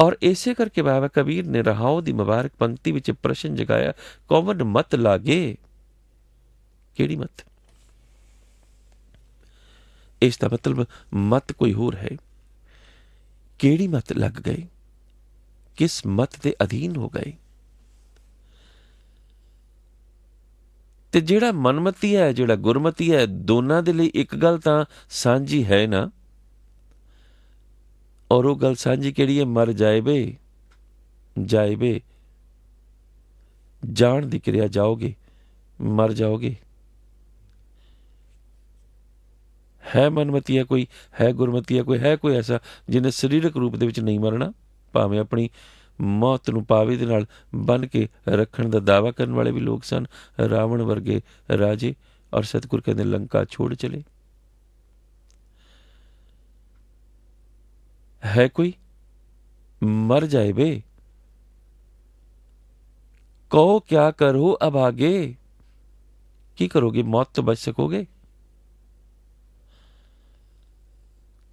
ਔਰ ਇਸੇ ਕਰਕੇ ਬਾਬਾ ਕਬੀਰ ਨੇ ਰਹਾਉ ਦੀ ਮੁਬਾਰਕ ਪੰਕਤੀ ਵਿੱਚ ਪ੍ਰਸ਼ਨ ਜਗਾਇਆ, ਕੌਵਨ ਮਤ ਲਾਗੇ। ਕਿਹੜੀ ਮਤ? ਇਸ ਦਾ ਮਤਲਬ ਮਤ ਕੋਈ ਹੋਰ ਹੈ। ਕਿਹੜੀ ਮਤ ਲੱਗ ਗਏ? ਕਿਸ ਮਤ ਦੇ ਅਧੀਨ ਹੋ ਗਏ? ਤੇ ਜਿਹੜਾ ਮਨਮਤੀ ਹੈ, ਜਿਹੜਾ ਗੁਰਮਤੀ ਹੈ, ਦੋਨਾਂ ਦੇ ਲਈ ਇੱਕ ਗੱਲ ਤਾਂ ਸਾਂਝੀ ਹੈ ਨਾ। ਔਰ ਉਹ ਗੱਲ ਸਾਂਝੀ ਕਿਹੜੀ ਹੈ? ਮਰ ਜਾਏਵੇ, ਜਾਏਵੇ, ਜਾਣ ਦੀ ਕਿਰਿਆ, ਜਾਓਗੇ, ਮਰ ਜਾਓਗੇ। ਹੈ ਮਨਮਤੀ ਹੈ ਕੋਈ, ਹੈ ਗੁਰਮਤੀ ਹੈ ਕੋਈ, ਹੈ ਕੋਈ ਐਸਾ ਜਿਹਨੇ ਸਰੀਰਕ ਰੂਪ ਦੇ ਵਿੱਚ ਨਹੀਂ ਮਰਨਾ? ਭਾਵੇਂ ਆਪਣੀ ਮੌਤ ਨੂੰ ਪਾਵੇ ਦੇ ਨਾਲ ਬੰਨ੍ਹ ਕੇ ਰੱਖਣ ਦਾ ਦਾਅਵਾ ਕਰਨ ਵਾਲੇ ਵੀ ਲੋਕ ਸਨ, ਰਾਵਣ ਵਰਗੇ ਰਾਜੇ। ਔਰ ਸਤਿਗੁਰ ਕਹਿੰਦੇ ਲੰਕਾ ਛੋੜ ਚਲੇ। ਹੈ ਕੋਈ? ਮਰ ਜਾਏ ਵੇ, ਕਹੋ ਕਿਆ ਕਰੋ ਅਭਾਗੇ। ਕੀ ਕਰੋਗੇ? ਮੌਤ ਤੋਂ ਬਚ ਸਕੋਗੇ?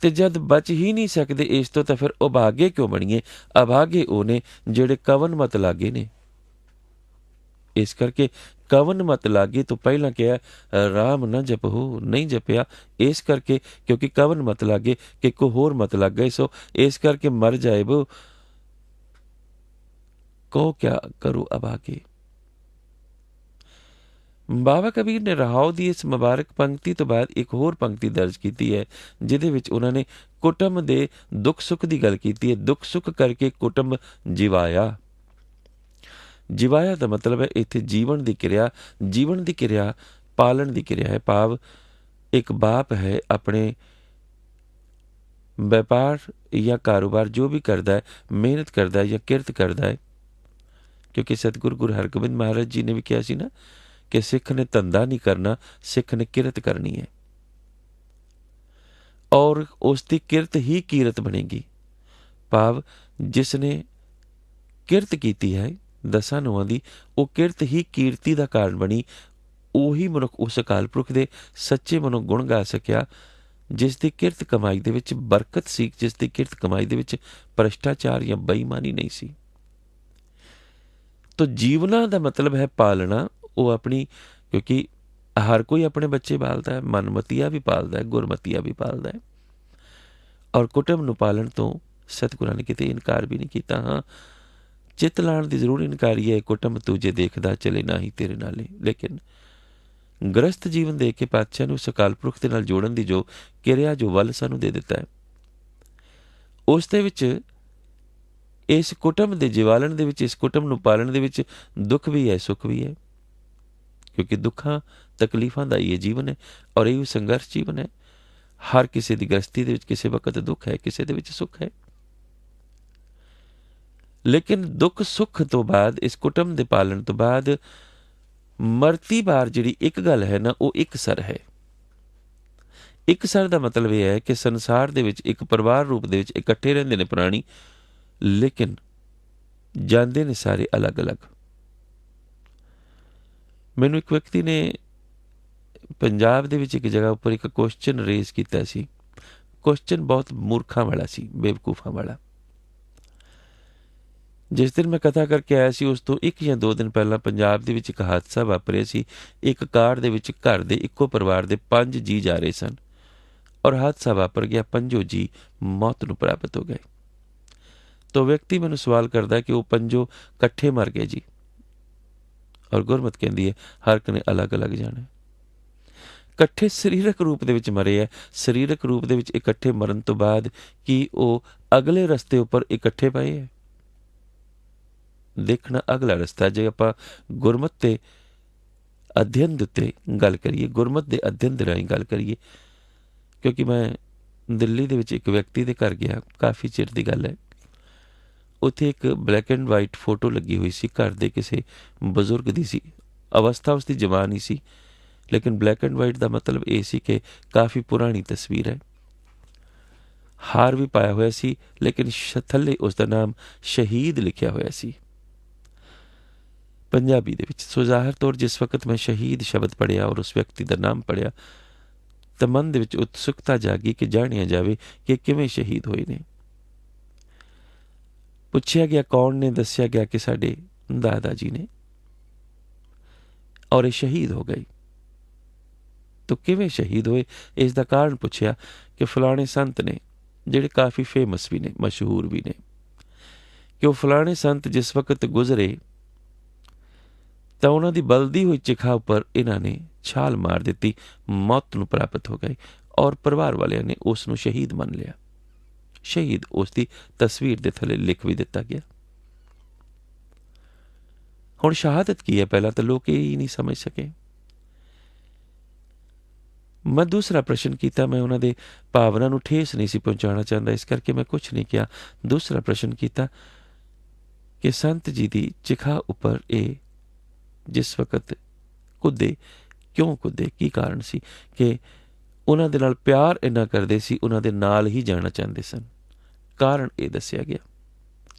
ਤੇ ਜਦ ਬਚ ਹੀ ਨਹੀਂ ਸਕਦੇ ਇਸ ਤੋਂ, ਤਾਂ ਫਿਰ ਅਭਾਗੇ ਕਿਉਂ ਬਣੀਏ? ਅਭਾਗੇ ਉਹ ਨੇ ਜਿਹੜੇ ਕਵਨ ਮਤ ਲਾਗੇ ਨੇ। ਇਸ ਕਰਕੇ ਕਵਨ ਮਤ ਲਾਗੇ ਤੋਂ ਪਹਿਲਾਂ ਕਿਹਾ ਰਾਮ ਨਾ ਜਪੋ, ਨਹੀਂ ਜਪਿਆ ਇਸ ਕਰਕੇ ਕਿਉਂਕਿ ਕਵਨ ਮਤ ਲਾਗੇ ਕਿ ਕੋ ਹੋਰ ਮਤ ਲੱਗ ਗਏ। ਸੋ ਇਸ ਕਰਕੇ ਮਰ ਜਾਏ ਬੋ, ਕਹੋ ਕਿਆ ਕਰੋ ਅਭਾਗੇ। ਬਾਬਾ ਕਬੀਰ ਨੇ ਰਹਾਉ ਦੀ ਇਸ ਮੁਬਾਰਕ ਪੰਕਤੀ ਤੋਂ ਬਾਅਦ ਇੱਕ ਹੋਰ ਪੰਕਤੀ ਦਰਜ ਕੀਤੀ ਹੈ, ਜਿਹਦੇ ਵਿੱਚ ਉਹਨਾਂ ਨੇ ਕੁਟੁੰਬ ਦੇ ਦੁੱਖ ਸੁੱਖ ਦੀ ਗੱਲ ਕੀਤੀ ਹੈ। ਦੁੱਖ ਸੁੱਖ ਕਰਕੇ ਕੁਟੁੰਬ ਜਿਵਾਇਆ। ਜਿਵਾਇਆ ਦਾ ਮਤਲਬ ਹੈ ਇੱਥੇ ਜੀਵਨ ਦੀ ਕਿਰਿਆ। ਜੀਵਨ ਦੀ ਕਿਰਿਆ ਪਾਲਣ ਦੀ ਕਿਰਿਆ ਹੈ। ਭਾਵ ਇੱਕ ਬਾਪ ਹੈ, ਆਪਣੇ ਵਪਾਰ ਜਾਂ ਕਾਰੋਬਾਰ ਜੋ ਵੀ ਕਰਦਾ ਹੈ, ਮਿਹਨਤ ਕਰਦਾ ਹੈ ਜਾਂ ਕਿਰਤ ਕਰਦਾ ਹੈ। ਕਿਉਂਕਿ ਸਤਿਗੁਰੂ ਗੁਰੂ ਹਰਗੋਬਿੰਦ ਮਹਾਰਾਜ ਜੀ ਨੇ ਵੀ ਕਿਹਾ ਸੀ ਨਾ ਕਿ ਸਿੱਖ ਨੇ ਧੰਦਾ ਨਹੀਂ ਕਰਨਾ, ਸਿੱਖ ਨੇ ਕਿਰਤ ਕਰਨੀ ਹੈ। ਔਰ ਉਸ ਦੀ ਕਿਰਤ ਹੀ ਕੀਰਤ ਬਣੇਗੀ। ਭਾਵ ਜਿਸ ਨੇ ਕਿਰਤ ਕੀਤੀ ਹੈ ਦਸਾਂ ਨੌਆਂ ਦੀ, ਉਹ ਕਿਰਤ ਹੀ ਕੀਰਤੀ ਦਾ ਕਾਰਨ ਬਣੀ। ਉਹੀ ਮਨੁੱਖ ਉਸ ਅਕਾਲ ਪੁਰਖ ਦੇ ਸੱਚੇ ਮਨੋਂ ਗੁਣ ਗਾ ਸਕਿਆ ਜਿਸ ਦੀ ਕਿਰਤ ਕਮਾਈ ਦੇ ਵਿੱਚ ਬਰਕਤ ਸੀ, ਜਿਸ ਦੀ ਕਿਰਤ ਕਮਾਈ ਦੇ ਵਿੱਚ ਭ੍ਰਿਸ਼ਟਾਚਾਰ ਜਾਂ ਬੇਈਮਾਨੀ ਨਹੀਂ ਸੀ। ਤੋ ਜੀਵਨਾ ਦਾ ਮਤਲਬ ਹੈ ਪਾਲਣਾ। ਉਹ ਆਪਣੀ, ਕਿਉਂਕਿ ਹਰ ਕੋਈ ਆਪਣੇ ਬੱਚੇ ਪਾਲਦਾ ਹੈ, ਮਨਮਤੀਆ ਵੀ ਪਾਲਦਾ ਹੈ, ਗੁਰਮਤੀਆ ਵੀ ਪਾਲਦਾ ਹੈ। ਔਰ ਕੁਟੁੰਬ ਨੂੰ ਪਾਲਣ ਤੋਂ ਸਤਿਗੁਰਾਂ ਨੇ ਕਿਤੇ ਇਨਕਾਰ ਵੀ ਨਹੀਂ ਕੀਤਾ। ਹਾਂ, ਚਿੱਤ ਲਾਉਣ ਦੀ ਜ਼ਰੂਰ ਇਨਕਾਰੀ ਹੈ, ਕੁਟੁੰਬ ਤੁਝੇ ਦੇਖਦਾ ਚਲੇ ਨਾ ਹੀ ਤੇਰੇ ਨਾਲੇ। ਲੇਕਿਨ ਗ੍ਰਸਤ ਜੀਵਨ ਦੇ ਕੇ ਪਾਤਸ਼ਾਹ ਨੂੰ ਉਸ ਅਕਾਲ ਪੁਰਖ ਦੇ ਨਾਲ ਜੋੜਨ ਦੀ ਜੋ ਕਿਰਿਆ, ਜੋ ਵੱਲ ਸਾਨੂੰ ਦੇ ਦਿੱਤਾ ਹੈ, ਉਸ ਦੇ ਵਿੱਚ ਇਸ ਕੁਟੁੰਬ ਦੇ ਜਿਵਾਲਣ ਦੇ ਵਿੱਚ, ਇਸ ਕੁਟੁੰਬ ਨੂੰ ਪਾਲਣ ਦੇ ਵਿੱਚ ਦੁੱਖ ਵੀ ਹੈ, ਸੁੱਖ ਵੀ ਹੈ। ਕਿਉਂਕਿ ਦੁੱਖਾਂ ਤਕਲੀਫਾਂ ਦਾ ਇਹ ਜੀਵਨ ਹੈ ਔਰ ਇਹ ਸੰਘਰਸ਼ ਜੀਵਨ ਹੈ। ਹਰ ਕਿਸੇ ਦੀ ਗ੍ਰਸਤੀ ਦੇ ਵਿੱਚ ਕਿਸੇ ਵਕਤ ਦੁੱਖ ਹੈ, ਕਿਸੇ ਦੇ ਵਿੱਚ ਸੁੱਖ ਹੈ। ਲੇਕਿਨ ਦੁੱਖ ਸੁੱਖ ਤੋਂ ਬਾਅਦ, ਇਸ ਕੁਟੁੰਬ ਦੇ ਪਾਲਣ ਤੋਂ ਬਾਅਦ ਮਰਤੀ ਵਾਰ ਜਿਹੜੀ ਇੱਕ ਗੱਲ ਹੈ ਨਾ, ਉਹ ਇੱਕ ਸਰ ਹੈ। ਇੱਕ ਸਰ ਦਾ ਮਤਲਬ ਇਹ ਹੈ ਕਿ ਸੰਸਾਰ ਦੇ ਵਿੱਚ ਇੱਕ ਪਰਿਵਾਰ ਰੂਪ ਦੇ ਵਿੱਚ ਇਕੱਠੇ ਰਹਿੰਦੇ ਨੇ ਪ੍ਰਾਣੀ, ਲੇਕਿਨ ਜਾਂਦੇ ਨੇ ਸਾਰੇ ਅਲੱਗ-ਅਲੱਗ। ਮੈਨੂੰ ਇੱਕ ਵਿਅਕਤੀ ਨੇ ਪੰਜਾਬ ਦੇ ਵਿੱਚ ਇੱਕ ਜਗ੍ਹਾ ਉੱਪਰ ਇੱਕ ਕੁਐਸਚਨ ਰੇਜ਼ ਕੀਤਾ ਸੀ। ਕੁਐਸਚਨ ਬਹੁਤ ਮੂਰਖਾਂ ਵਾਲਾ ਸੀ, ਬੇਵਕੂਫਾਂ ਵਾਲਾ। ਜਿਸ ਦਿਨ ਮੈਂ ਕਥਾ ਕਰਕੇ ਆਇਆ ਸੀ ਉਸ ਤੋਂ 1 ਜਾਂ 2 ਦਿਨ ਪਹਿਲਾਂ ਪੰਜਾਬ ਦੇ ਵਿੱਚ ਇੱਕ ਹਾਦਸਾ ਵਾਪਰਿਆ ਸੀ। ਇੱਕ ਕਾਰ ਦੇ ਵਿੱਚ ਘਰ ਦੇ ਇੱਕੋ ਪਰਿਵਾਰ ਦੇ 5 ਜੀਅ ਜਾ ਰਹੇ ਸਨ ਔਰ ਹਾਦਸਾ ਵਾਪਰ ਗਿਆ। 5 ਜੀਅ ਮੌਤ ਨੂੰ ਪ੍ਰਾਪਤ ਹੋ ਗਏ। ਤੋ ਵਿਅਕਤੀ ਮੈਨੂੰ ਸਵਾਲ ਕਰਦਾ ਕਿ ਉਹ 5 ਇਕੱਠੇ ਮਰ ਗਏ ਜੀ। ਔਰ ਗੁਰਮਤਿ ਕਹਿੰਦੀ ਹੈ ਹਰ ਇੱਕ ਨੇ ਅਲੱਗ-ਅਲੱਗ ਜਾਣਾ। ਇਕੱਠੇ ਸਰੀਰਕ ਰੂਪ ਦੇ ਵਿੱਚ ਮਰੇ ਹੈ। ਸਰੀਰਕ ਰੂਪ ਦੇ ਵਿੱਚ ਇਕੱਠੇ ਮਰਨ ਤੋਂ ਬਾਅਦ ਕੀ ਉਹ ਅਗਲੇ ਰਸਤੇ ਉੱਪਰ ਇਕੱਠੇ ਪਏ ਹੈ? ਦੇਖਣਾ ਅਗਲਾ ਰਸਤਾ। ਜੇ ਆਪਾਂ ਗੁਰਮਤ ਦੇ ਅਧਿਐਨ ਦੇ ਉੱਤੇ ਗੱਲ ਕਰੀਏ, ਗੁਰਮਤ ਦੇ ਅਧਿਐਨ ਦੇ ਰਾਹੀਂ ਗੱਲ ਕਰੀਏ, ਕਿਉਂਕਿ ਮੈਂ ਦਿੱਲੀ ਦੇ ਵਿੱਚ ਇੱਕ ਵਿਅਕਤੀ ਦੇ ਘਰ ਗਿਆ, ਕਾਫੀ ਚਿਰ ਦੀ ਗੱਲ ਹੈ। ਉੱਥੇ ਇੱਕ ਬਲੈਕ ਐਂਡ ਵਾਈਟ ਫੋਟੋ ਲੱਗੀ ਹੋਈ ਸੀ ਘਰ ਦੇ ਕਿਸੇ ਬਜ਼ੁਰਗ ਦੀ ਸੀ। ਅਵਸਥਾ ਉਸਦੀ ਜਵਾਨ ਹੀ ਸੀ, ਲੇਕਿਨ ਬਲੈਕ ਐਂਡ ਵਾਈਟ ਦਾ ਮਤਲਬ ਇਹ ਸੀ ਕਿ ਕਾਫੀ ਪੁਰਾਣੀ ਤਸਵੀਰ ਹੈ। ਹਾਰ ਵੀ ਪਾਇਆ ਹੋਇਆ ਸੀ, ਲੇਕਿਨ ਥੱਲੇ ਉਸ ਦਾ ਨਾਮ ਸ਼ਹੀਦ ਲਿਖਿਆ ਹੋਇਆ ਸੀ ਪੰਜਾਬੀ ਦੇ ਵਿੱਚ। ਸੋ ਜ਼ਾਹਿਰ ਤੌਰ ਜਿਸ ਵਕਤ ਮੈਂ ਸ਼ਹੀਦ ਸ਼ਬਦ ਪੜ੍ਹਿਆ ਔਰ ਉਸ ਵਿਅਕਤੀ ਦਾ ਨਾਮ ਪੜ੍ਹਿਆ ਤਾਂ ਮਨ ਦੇ ਵਿੱਚ ਉਤਸੁਕਤਾ ਜਾਗੀ ਕਿ ਜਾਣਿਆ ਜਾਵੇ ਕਿ ਕਿਵੇਂ ਸ਼ਹੀਦ ਹੋਏ ਨੇ। ਪੁੱਛਿਆ ਗਿਆ ਕੌਣ ਨੇ, ਦੱਸਿਆ ਗਿਆ ਕਿ ਸਾਡੇ ਦਾਦਾ ਜੀ ਨੇ, ਔਰ ਇਹ ਸ਼ਹੀਦ ਹੋ ਗਏ। ਤਾਂ ਕਿਵੇਂ ਸ਼ਹੀਦ ਹੋਏ, ਇਸ ਦਾ ਕਾਰਨ ਪੁੱਛਿਆ ਕਿ ਫਲਾਣੇ ਸੰਤ ਨੇ ਜਿਹੜੇ ਕਾਫੀ ਫੇਮਸ ਵੀ ਨੇ, ਮਸ਼ਹੂਰ ਵੀ ਨੇ, ਕਿ ਉਹ ਫਲਾਣੇ ਸੰਤ ਜਿਸ ਵਕਤ ਗੁਜ਼ਰੇ ਤਾਂ ਉਹਨਾਂ ਦੀ ਬਲਦੀ ਹੋਈ ਚਿਖਾ ਉੱਪਰ ਇਹਨਾਂ ਨੇ ਛਾਲ ਮਾਰ ਦਿੱਤੀ, ਮੌਤ ਨੂੰ ਪ੍ਰਾਪਤ ਹੋ ਗਏ, ਔਰ ਪਰਿਵਾਰ ਵਾਲਿਆਂ ਨੇ ਉਸ ਨੂੰ ਸ਼ਹੀਦ ਮੰਨ ਲਿਆ। ਸ਼ਹੀਦ ਉਸ ਦੀ ਤਸਵੀਰ ਦੇ ਥੱਲੇ ਲਿਖ ਵੀ ਦਿੱਤਾ ਗਿਆ। ਹੁਣ ਸ਼ਹਾਦਤ ਕੀ ਹੈ, ਪਹਿਲਾਂ ਤਾਂ ਲੋਕ ਇਹ ਹੀ ਨਹੀਂ ਸਮਝ ਸਕੇ। ਮੈਂ ਦੂਸਰਾ ਪ੍ਰਸ਼ਨ ਕੀਤਾ, ਮੈਂ ਉਹਨਾਂ ਦੇ ਭਾਵਨਾ ਨੂੰ ਠੇਸ ਨਹੀਂ ਸੀ ਪਹੁੰਚਾਉਣਾ ਚਾਹੁੰਦਾ, ਇਸ ਕਰਕੇ ਮੈਂ ਕੁਛ ਨਹੀਂ ਕਿਹਾ। ਦੂਸਰਾ ਪ੍ਰਸ਼ਨ ਕੀਤਾ ਕਿ ਸੰਤ ਜੀ ਦੀ ਚਿਖਾ ਉੱਪਰ ਇਹ ਜਿਸ ਵਕਤ ਕੁੱਦੇ, ਕਿਉਂ ਕੁੱਦੇ, ਕੀ ਕਾਰਨ ਸੀ? ਕਿ ਉਹਨਾਂ ਦੇ ਨਾਲ ਪਿਆਰ ਇੰਨਾ ਕਰਦੇ ਸੀ, ਉਹਨਾਂ ਦੇ ਨਾਲ ਹੀ ਜਾਣਾ ਚਾਹੁੰਦੇ ਸਨ। ਕਾਰਨ ਇਹ ਦੱਸਿਆ ਗਿਆ।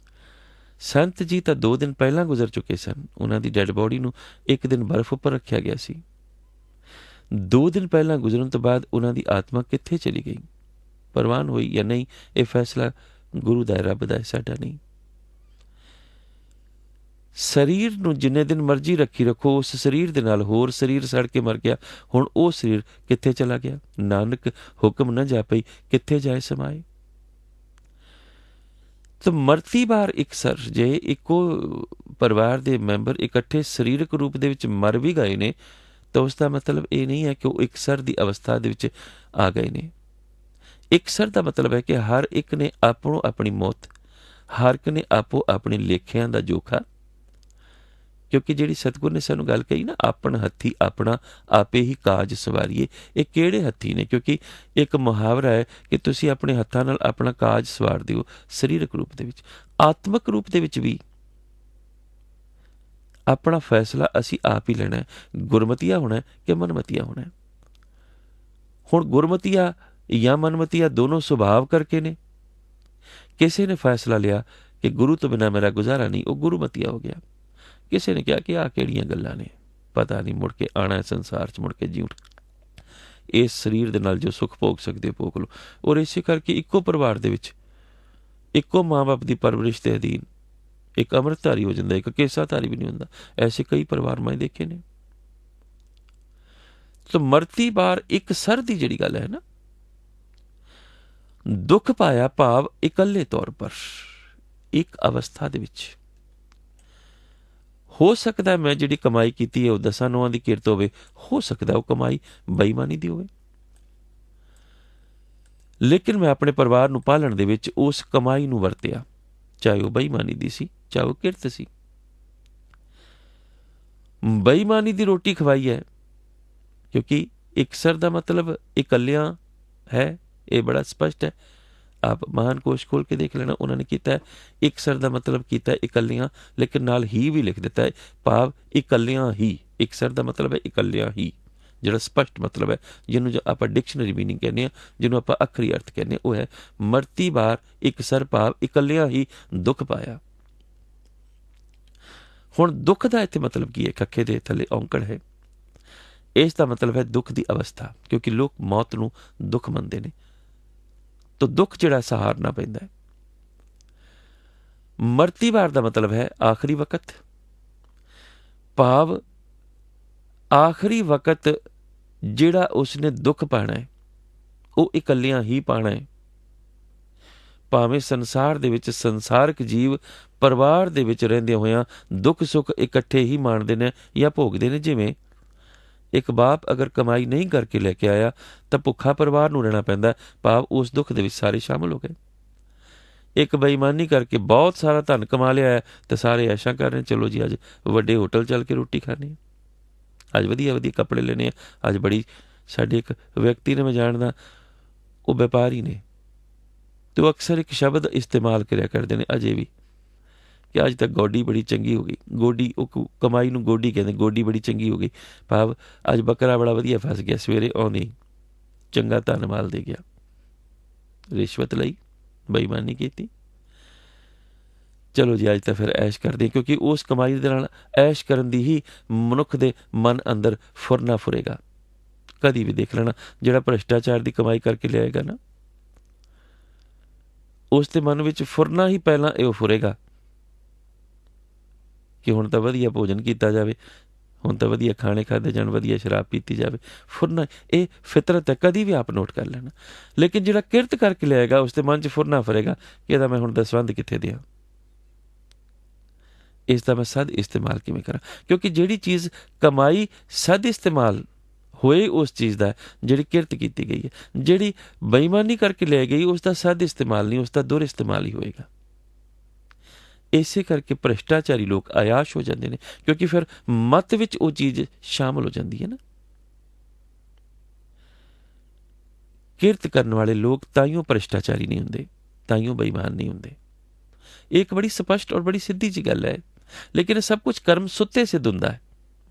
ਸੰਤ ਜੀ ਤਾਂ 2 ਦਿਨ ਪਹਿਲਾਂ ਗੁਜ਼ਰ ਚੁੱਕੇ ਸਨ। ਉਹਨਾਂ ਦੀ ਡੈਡ ਬੋਡੀ ਨੂੰ 1 ਦਿਨ ਬਰਫ਼ ਉੱਪਰ ਰੱਖਿਆ ਗਿਆ ਸੀ। 2 ਦਿਨ ਪਹਿਲਾਂ ਗੁਜ਼ਰਨ ਤੋਂ ਬਾਅਦ ਉਹਨਾਂ ਦੀ ਆਤਮਾ ਕਿੱਥੇ ਚਲੀ ਗਈ, ਪ੍ਰਵਾਨ ਹੋਈ ਜਾਂ ਨਹੀਂ, ਇਹ ਫੈਸਲਾ ਗੁਰੂ ਦਾ, ਰੱਬ ਦਾ, ਸਾਡਾ ਨਹੀਂ। ਸਰੀਰ ਨੂੰ ਜਿੰਨੇ ਦਿਨ ਮਰਜ਼ੀ ਰੱਖੀ ਰੱਖੋ, ਉਸ ਸਰੀਰ ਦੇ ਨਾਲ ਹੋਰ ਸਰੀਰ ਸੜ ਕੇ ਮਰ ਗਿਆ। ਹੁਣ ਉਹ ਸਰੀਰ ਕਿੱਥੇ ਚਲਾ ਗਿਆ? ਨਾਨਕ ਹੁਕਮ ਨਾ ਜਾਪਈ, ਕਿੱਥੇ ਜਾਏ ਸਮਾਏ। ਤਾਂ ਮਰਤੀ ਬਾਰ ਇੱਕ ਸਰ, ਜੇ ਇੱਕੋ ਪਰਿਵਾਰ ਦੇ ਮੈਂਬਰ ਇਕੱਠੇ ਸਰੀਰਕ ਰੂਪ ਦੇ ਵਿੱਚ ਮਰ ਵੀ ਗਏ ਨੇ ਤਾਂ ਉਸ ਦਾ ਮਤਲਬ ਇਹ ਨਹੀਂ ਹੈ ਕਿ ਉਹ ਇੱਕ ਸਰ ਦੀ ਅਵਸਥਾ ਦੇ ਵਿੱਚ ਆ ਗਏ ਨੇ। ਇੱਕ ਸਰ ਦਾ ਮਤਲਬ ਹੈ ਕਿ ਹਰ ਇੱਕ ਨੇ ਆਪੋ ਆਪਣੀ ਮੌਤ, ਹਰ ਇੱਕ ਨੇ ਆਪੋ ਆਪਣੇ ਲੇਖਿਆਂ ਦਾ ਜੋਖਾ। ਕਿਉਂਕਿ ਜਿਹੜੀ ਸਤਿਗੁਰ ਨੇ ਸਾਨੂੰ ਗੱਲ ਕਹੀ ਨਾ, ਆਪਣ ਹੱਥੀ ਆਪਣਾ ਆਪੇ ਹੀ ਕਾਜ ਸਵਾਰੀਏ, ਇਹ ਕਿਹੜੇ ਹੱਥੀ ਨੇ? ਕਿਉਂਕਿ ਇੱਕ ਮੁਹਾਵਰਾ ਹੈ ਕਿ ਤੁਸੀਂ ਆਪਣੇ ਹੱਥਾਂ ਨਾਲ ਆਪਣਾ ਕਾਜ ਸਵਾਰ ਦਿਓ। ਸਰੀਰਕ ਰੂਪ ਦੇ ਵਿੱਚ, ਆਤਮਿਕ ਰੂਪ ਦੇ ਵਿੱਚ ਵੀ ਆਪਣਾ ਫੈਸਲਾ ਅਸੀਂ ਆਪ ਹੀ ਲੈਣਾ ਹੈ। ਗੁਰਮਤੀਆ ਹੋਣਾ ਕਿ ਮਨਮਤੀਆ ਹੋਣਾ। ਹੁਣ ਗੁਰਮਤੀਆ ਜਾਂ ਮਨਮਤੀਆ ਦੋਨੋਂ ਸੁਭਾਵ ਕਰਕੇ ਨੇ। ਕਿਸੇ ਨੇ ਫੈਸਲਾ ਲਿਆ ਕਿ ਗੁਰੂ ਤੋਂ ਬਿਨਾਂ ਮੇਰਾ ਗੁਜ਼ਾਰਾ ਨਹੀਂ, ਉਹ ਗੁਰੂਮਤੀਆ ਹੋ ਗਿਆ। ਕਿਸੇ ਨੇ ਕਿਹਾ ਕਿ ਆਹ ਕਿਹੜੀਆਂ ਗੱਲਾਂ ਨੇ, ਪਤਾ ਨਹੀਂ, ਮੁੜ ਕੇ ਆਉਣਾ ਸੰਸਾਰ 'ਚ, ਮੁੜ ਕੇ ਜਿਉਣਾ, ਇਸ ਸਰੀਰ ਦੇ ਨਾਲ ਜੋ ਸੁੱਖ ਭੋਗ ਸਕਦੇ ਹੋ ਭੋਗ ਲਓ। ਔਰ ਇਸੇ ਕਰਕੇ ਇੱਕੋ ਪਰਿਵਾਰ ਦੇ ਵਿੱਚ ਇੱਕੋ ਮਾਂ ਬਾਪ ਦੀ ਪਰਵਰਿਸ਼ ਦੇ ਅਧੀਨ ਇੱਕ ਅੰਮ੍ਰਿਤਧਾਰੀ ਹੋ ਜਾਂਦਾ, ਇੱਕ ਕੇਸਾਧਾਰੀ ਵੀ ਨਹੀਂ ਹੁੰਦਾ। ਐਸੇ ਕਈ ਪਰਿਵਾਰ ਮੈਂ ਦੇਖੇ ਨੇ। ਤਾਂ ਮਰਤੀ ਬਾਰ ਇੱਕ ਸਰ ਦੀ ਜਿਹੜੀ ਗੱਲ ਹੈ ਨਾ, ਦੁੱਖ ਪਾਇਆ ਭਾਵ ਇਕੱਲੇ ਤੌਰ ਪਰ ਇੱਕ ਅਵਸਥਾ ਦੇ ਵਿੱਚ। ਹੋ ਸਕਦਾ ਮੈਂ ਜਿਹੜੀ ਕਮਾਈ ਕੀਤੀ ਹੈ ਉਹ 10 ਦੀ ਕਿਰਤ ਹੋਵੇ, ਹੋ ਸਕਦਾ ਉਹ ਕਮਾਈ ਬੇਈਮਾਨੀ ਦੀ ਹੋਵੇ, ਲੇਕਿਨ ਮੈਂ ਆਪਣੇ ਪਰਿਵਾਰ ਨੂੰ ਪਾਲਣ ਦੇ ਵਿੱਚ ਉਸ ਕਮਾਈ ਨੂੰ ਵਰਤਿਆ, ਚਾਹੇ ਉਹ ਬੇਈਮਾਨੀ ਦੀ ਸੀ, ਚਾਹੇ ਉਹ ਕਿਰਤ ਸੀ। ਬੇਈਮਾਨੀ ਦੀ ਰੋਟੀ ਖਵਾਈ ਹੈ, ਕਿਉਂਕਿ ਇੱਕ ਸਰ ਦਾ ਮਤਲਬ ਇਕੱਲਿਆਂ ਹੈ, ਇਹ ਬੜਾ ਸਪਸ਼ਟ ਹੈ। ਆਪ ਮਹਾਨ ਕੋਸ਼ ਖੋਲ ਕੇ ਦੇਖ ਲੈਣਾ, ਉਹਨਾਂ ਨੇ ਕੀਤਾ ਹੈ ਇੱਕ ਸਰ ਦਾ ਮਤਲਬ ਕੀਤਾ ਇਕੱਲੀਆਂ, ਲੇਕਿਨ ਨਾਲ ਹੀ ਵੀ ਲਿਖ ਦਿੱਤਾ ਹੈ, ਭਾਵ ਇਕੱਲਿਆਂ ਹੀ। ਇੱਕ ਸਰ ਦਾ ਮਤਲਬ ਹੈ ਇਕੱਲਿਆਂ ਹੀ, ਜਿਹੜਾ ਸਪਸ਼ਟ ਮਤਲਬ ਹੈ, ਜਿਹਨੂੰ ਜੋ ਆਪਾਂ ਡਿਕਸ਼ਨਰੀ ਮੀਨਿੰਗ ਕਹਿੰਦੇ ਹਾਂ, ਜਿਹਨੂੰ ਆਪਾਂ ਅੱਖਰੀ ਅਰਥ ਕਹਿੰਦੇ ਹਾਂ, ਉਹ ਹੈ ਮਰਤੀ ਬਾਰ ਇੱਕ ਸਰ ਭਾਵ ਇਕੱਲਿਆਂ ਹੀ ਦੁੱਖ ਪਾਇਆ। ਹੁਣ ਦੁੱਖ ਦਾ ਇੱਥੇ ਮਤਲਬ ਕੀ ਹੈ? ਕੱਖੇ ਦੇ ਥੱਲੇ ਔਂਕੜ ਹੈ। ਇਸ ਦਾ ਮਤਲਬ ਹੈ ਦੁੱਖ ਦੀ ਅਵਸਥਾ, ਕਿਉਂਕਿ ਲੋਕ ਮੌਤ ਨੂੰ ਦੁੱਖ ਮੰਨਦੇ ਨੇ। ਤਾਂ ਦੁੱਖ ਜਿਹੜਾ ਸਹਾਰਨਾ ਪੈਂਦਾ ਹੈ। ਮਰਤੀ ਵਾਰ ਦਾ ਮਤਲਬ ਹੈ ਆਖਰੀ ਵਕਤ, ਭਾਵ ਆਖਰੀ ਵਕਤ ਜਿਹੜਾ ਉਸਨੇ ਦੁੱਖ ਪਾਣਾ ਹੈ ਉਹ ਇਕੱਲਿਆਂ ਹੀ ਪਾਣਾ ਹੈ। ਭਾਵੇਂ ਸੰਸਾਰ ਦੇ ਵਿੱਚ ਸੰਸਾਰਕ ਜੀਵ ਪਰਿਵਾਰ ਦੇ ਵਿੱਚ ਰਹਿੰਦੇ ਹੋਇਆਂ ਦੁੱਖ ਸੁੱਖ ਇਕੱਠੇ ਹੀ ਮਾਣਦੇ ਨੇ ਜਾਂ ਭੋਗਦੇ ਨੇ। ਜਿਵੇਂ ਇੱਕ ਬਾਪ ਅਗਰ ਕਮਾਈ ਨਹੀਂ ਕਰਕੇ ਲੈ ਕੇ ਆਇਆ ਤਾਂ ਭੁੱਖਾ ਪਰਿਵਾਰ ਨੂੰ ਰਹਿਣਾ ਪੈਂਦਾ, ਭਾਵ ਉਸ ਦੁੱਖ ਦੇ ਵਿੱਚ ਸਾਰੇ ਸ਼ਾਮਲ ਹੋ ਗਏ। ਇੱਕ ਬੇਈਮਾਨੀ ਕਰਕੇ ਬਹੁਤ ਸਾਰਾ ਧਨ ਕਮਾ ਲਿਆ ਹੈ ਤੇ ਸਾਰੇ ਐਸ਼ਾਂ ਕਰ ਰਹੇ, ਚਲੋ ਜੀ ਅੱਜ ਵੱਡੇ ਹੋਟਲ ਚੱਲ ਕੇ ਰੋਟੀ ਖਾਣੀ, ਅੱਜ ਵਧੀਆ ਵਧੀਆ ਕੱਪੜੇ ਲੈਣੇ ਆ। ਅੱਜ ਬੜੀ ਸਾਡੇ ਇੱਕ ਵਿਅਕਤੀ ਨੇ ਮੈਂ ਜਾਣਦਾ, ਉਹ ਵਪਾਰੀ ਨੇ, ਤੇ ਉਹ ਅਕਸਰ ਇੱਕ ਸ਼ਬਦ ਇਸਤੇਮਾਲ ਕਰਿਆ ਕਰਦੇ ਨੇ ਅਜੇ ਵੀ ਕਿ ਅੱਜ ਤੱਕ ਗੋਡੀ ਬੜੀ ਚੰਗੀ ਹੋ ਗਈ। ਗੋਡੀ, ਉਹ ਕਮਾਈ ਨੂੰ ਗੋਡੀ ਕਹਿੰਦੇ, ਗੋਡੀ ਬੜੀ ਚੰਗੀ ਹੋ ਗਈ, ਭਾਵ ਅੱਜ ਬੱਕਰਾ ਬੜਾ ਵਧੀਆ ਫਸ ਗਿਆ, ਸਵੇਰੇ ਆਉਂਦੇ ਚੰਗਾ ਧਨ ਮਾਲ ਦੇ ਗਿਆ। ਰਿਸ਼ਵਤ ਲਈ, ਬੇਈਮਾਨੀ ਕੀਤੀ, ਚਲੋ ਜੀ ਅੱਜ ਤਾਂ ਫਿਰ ਐਸ਼ ਕਰਦੇ, ਕਿਉਂਕਿ ਉਸ ਕਮਾਈ ਦੇ ਨਾਲ ਐਸ਼ ਕਰਨ ਦੀ ਹੀ ਮਨੁੱਖ ਦੇ ਮਨ ਅੰਦਰ ਫੁਰਨਾ ਫੁਰੇਗਾ। ਕਦੀ ਵੀ ਦੇਖ ਲੈਣਾ, ਜਿਹੜਾ ਭ੍ਰਿਸ਼ਟਾਚਾਰ ਦੀ ਕਮਾਈ ਕਰਕੇ ਲਿਆਏਗਾ ਨਾ, ਉਸ ਦੇ ਮਨ ਵਿੱਚ ਫੁਰਨਾ ਹੀ ਪਹਿਲਾਂ ਇਹ ਫੁਰੇਗਾ ਕਿ ਹੁਣ ਤਾਂ ਵਧੀਆ ਭੋਜਨ ਕੀਤਾ ਜਾਵੇ, ਹੁਣ ਤਾਂ ਵਧੀਆ ਖਾਣੇ ਖਾਧੇ ਜਾਣ, ਵਧੀਆ ਸ਼ਰਾਬ ਪੀਤੀ ਜਾਵੇ। ਫੁਰਨਾ ਇਹ ਫਿਤਰਤ ਹੈ, ਕਦੀ ਵੀ ਆਪ ਨੋਟ ਕਰ ਲੈਣਾ। ਲੇਕਿਨ ਜਿਹੜਾ ਕਿਰਤ ਕਰਕੇ ਲਿਆਏਗਾ ਉਸ ਦੇ ਮਨ 'ਚ ਫੁਰਨਾ ਫਰੇਗਾ ਕਿ ਇਹਦਾ ਮੈਂ ਹੁਣ ਦਸਵੰਧ ਕਿੱਥੇ ਦਿਆਂ, ਇਸ ਦਾ ਮੈਂ ਸਦ ਇਸਤੇਮਾਲ ਕਿਵੇਂ ਕਰਾਂ। ਕਿਉਂਕਿ ਜਿਹੜੀ ਚੀਜ਼ ਕਮਾਈ ਸਦ ਇਸਤੇਮਾਲ ਹੋਏ ਉਸ ਚੀਜ਼ ਦਾ, ਜਿਹੜੀ ਕਿਰਤ ਕੀਤੀ ਗਈ ਹੈ, ਜਿਹੜੀ ਬੇਈਮਾਨੀ ਕਰਕੇ ਲੈ ਗਈ, ਉਸ ਦਾ ਸਦ ਇਸਤੇਮਾਲ ਨਹੀਂ, ਉਸ ਦਾ ਦੁਰ ਇਸਤੇਮਾਲ ਹੀ ਹੋਏਗਾ। ਇਸੇ ਕਰਕੇ ਭ੍ਰਿਸ਼ਟਾਚਾਰੀ ਲੋਕ ਆਯਾਸ਼ ਹੋ ਜਾਂਦੇ ਨੇ, ਕਿਉਂਕਿ ਫਿਰ ਮਤ ਵਿੱਚ ਉਹ ਚੀਜ਼ ਸ਼ਾਮਲ ਹੋ ਜਾਂਦੀ ਹੈ ਨਾ। ਕਿਰਤ ਕਰਨ ਵਾਲੇ ਲੋਕ ਤਾਈਓ ਭ੍ਰਿਸ਼ਟਾਚਾਰੀ ਨਹੀਂ ਹੁੰਦੇ, ਤਾਈਓ ਬੇਈਮਾਨ ਨਹੀਂ ਹੁੰਦੇ। ਇਹ ਇੱਕ ਬੜੀ ਸਪਸ਼ਟ ਔਰ ਬੜੀ ਸਿੱਧੀ ਜਿਹੀ ਗੱਲ ਹੈ। ਲੇਕਿਨ ਇਹ ਸਭ ਕੁਝ ਕਰਮ ਸੁੱਤੇ ਸਿੱਧ ਹੁੰਦਾ ਹੈ,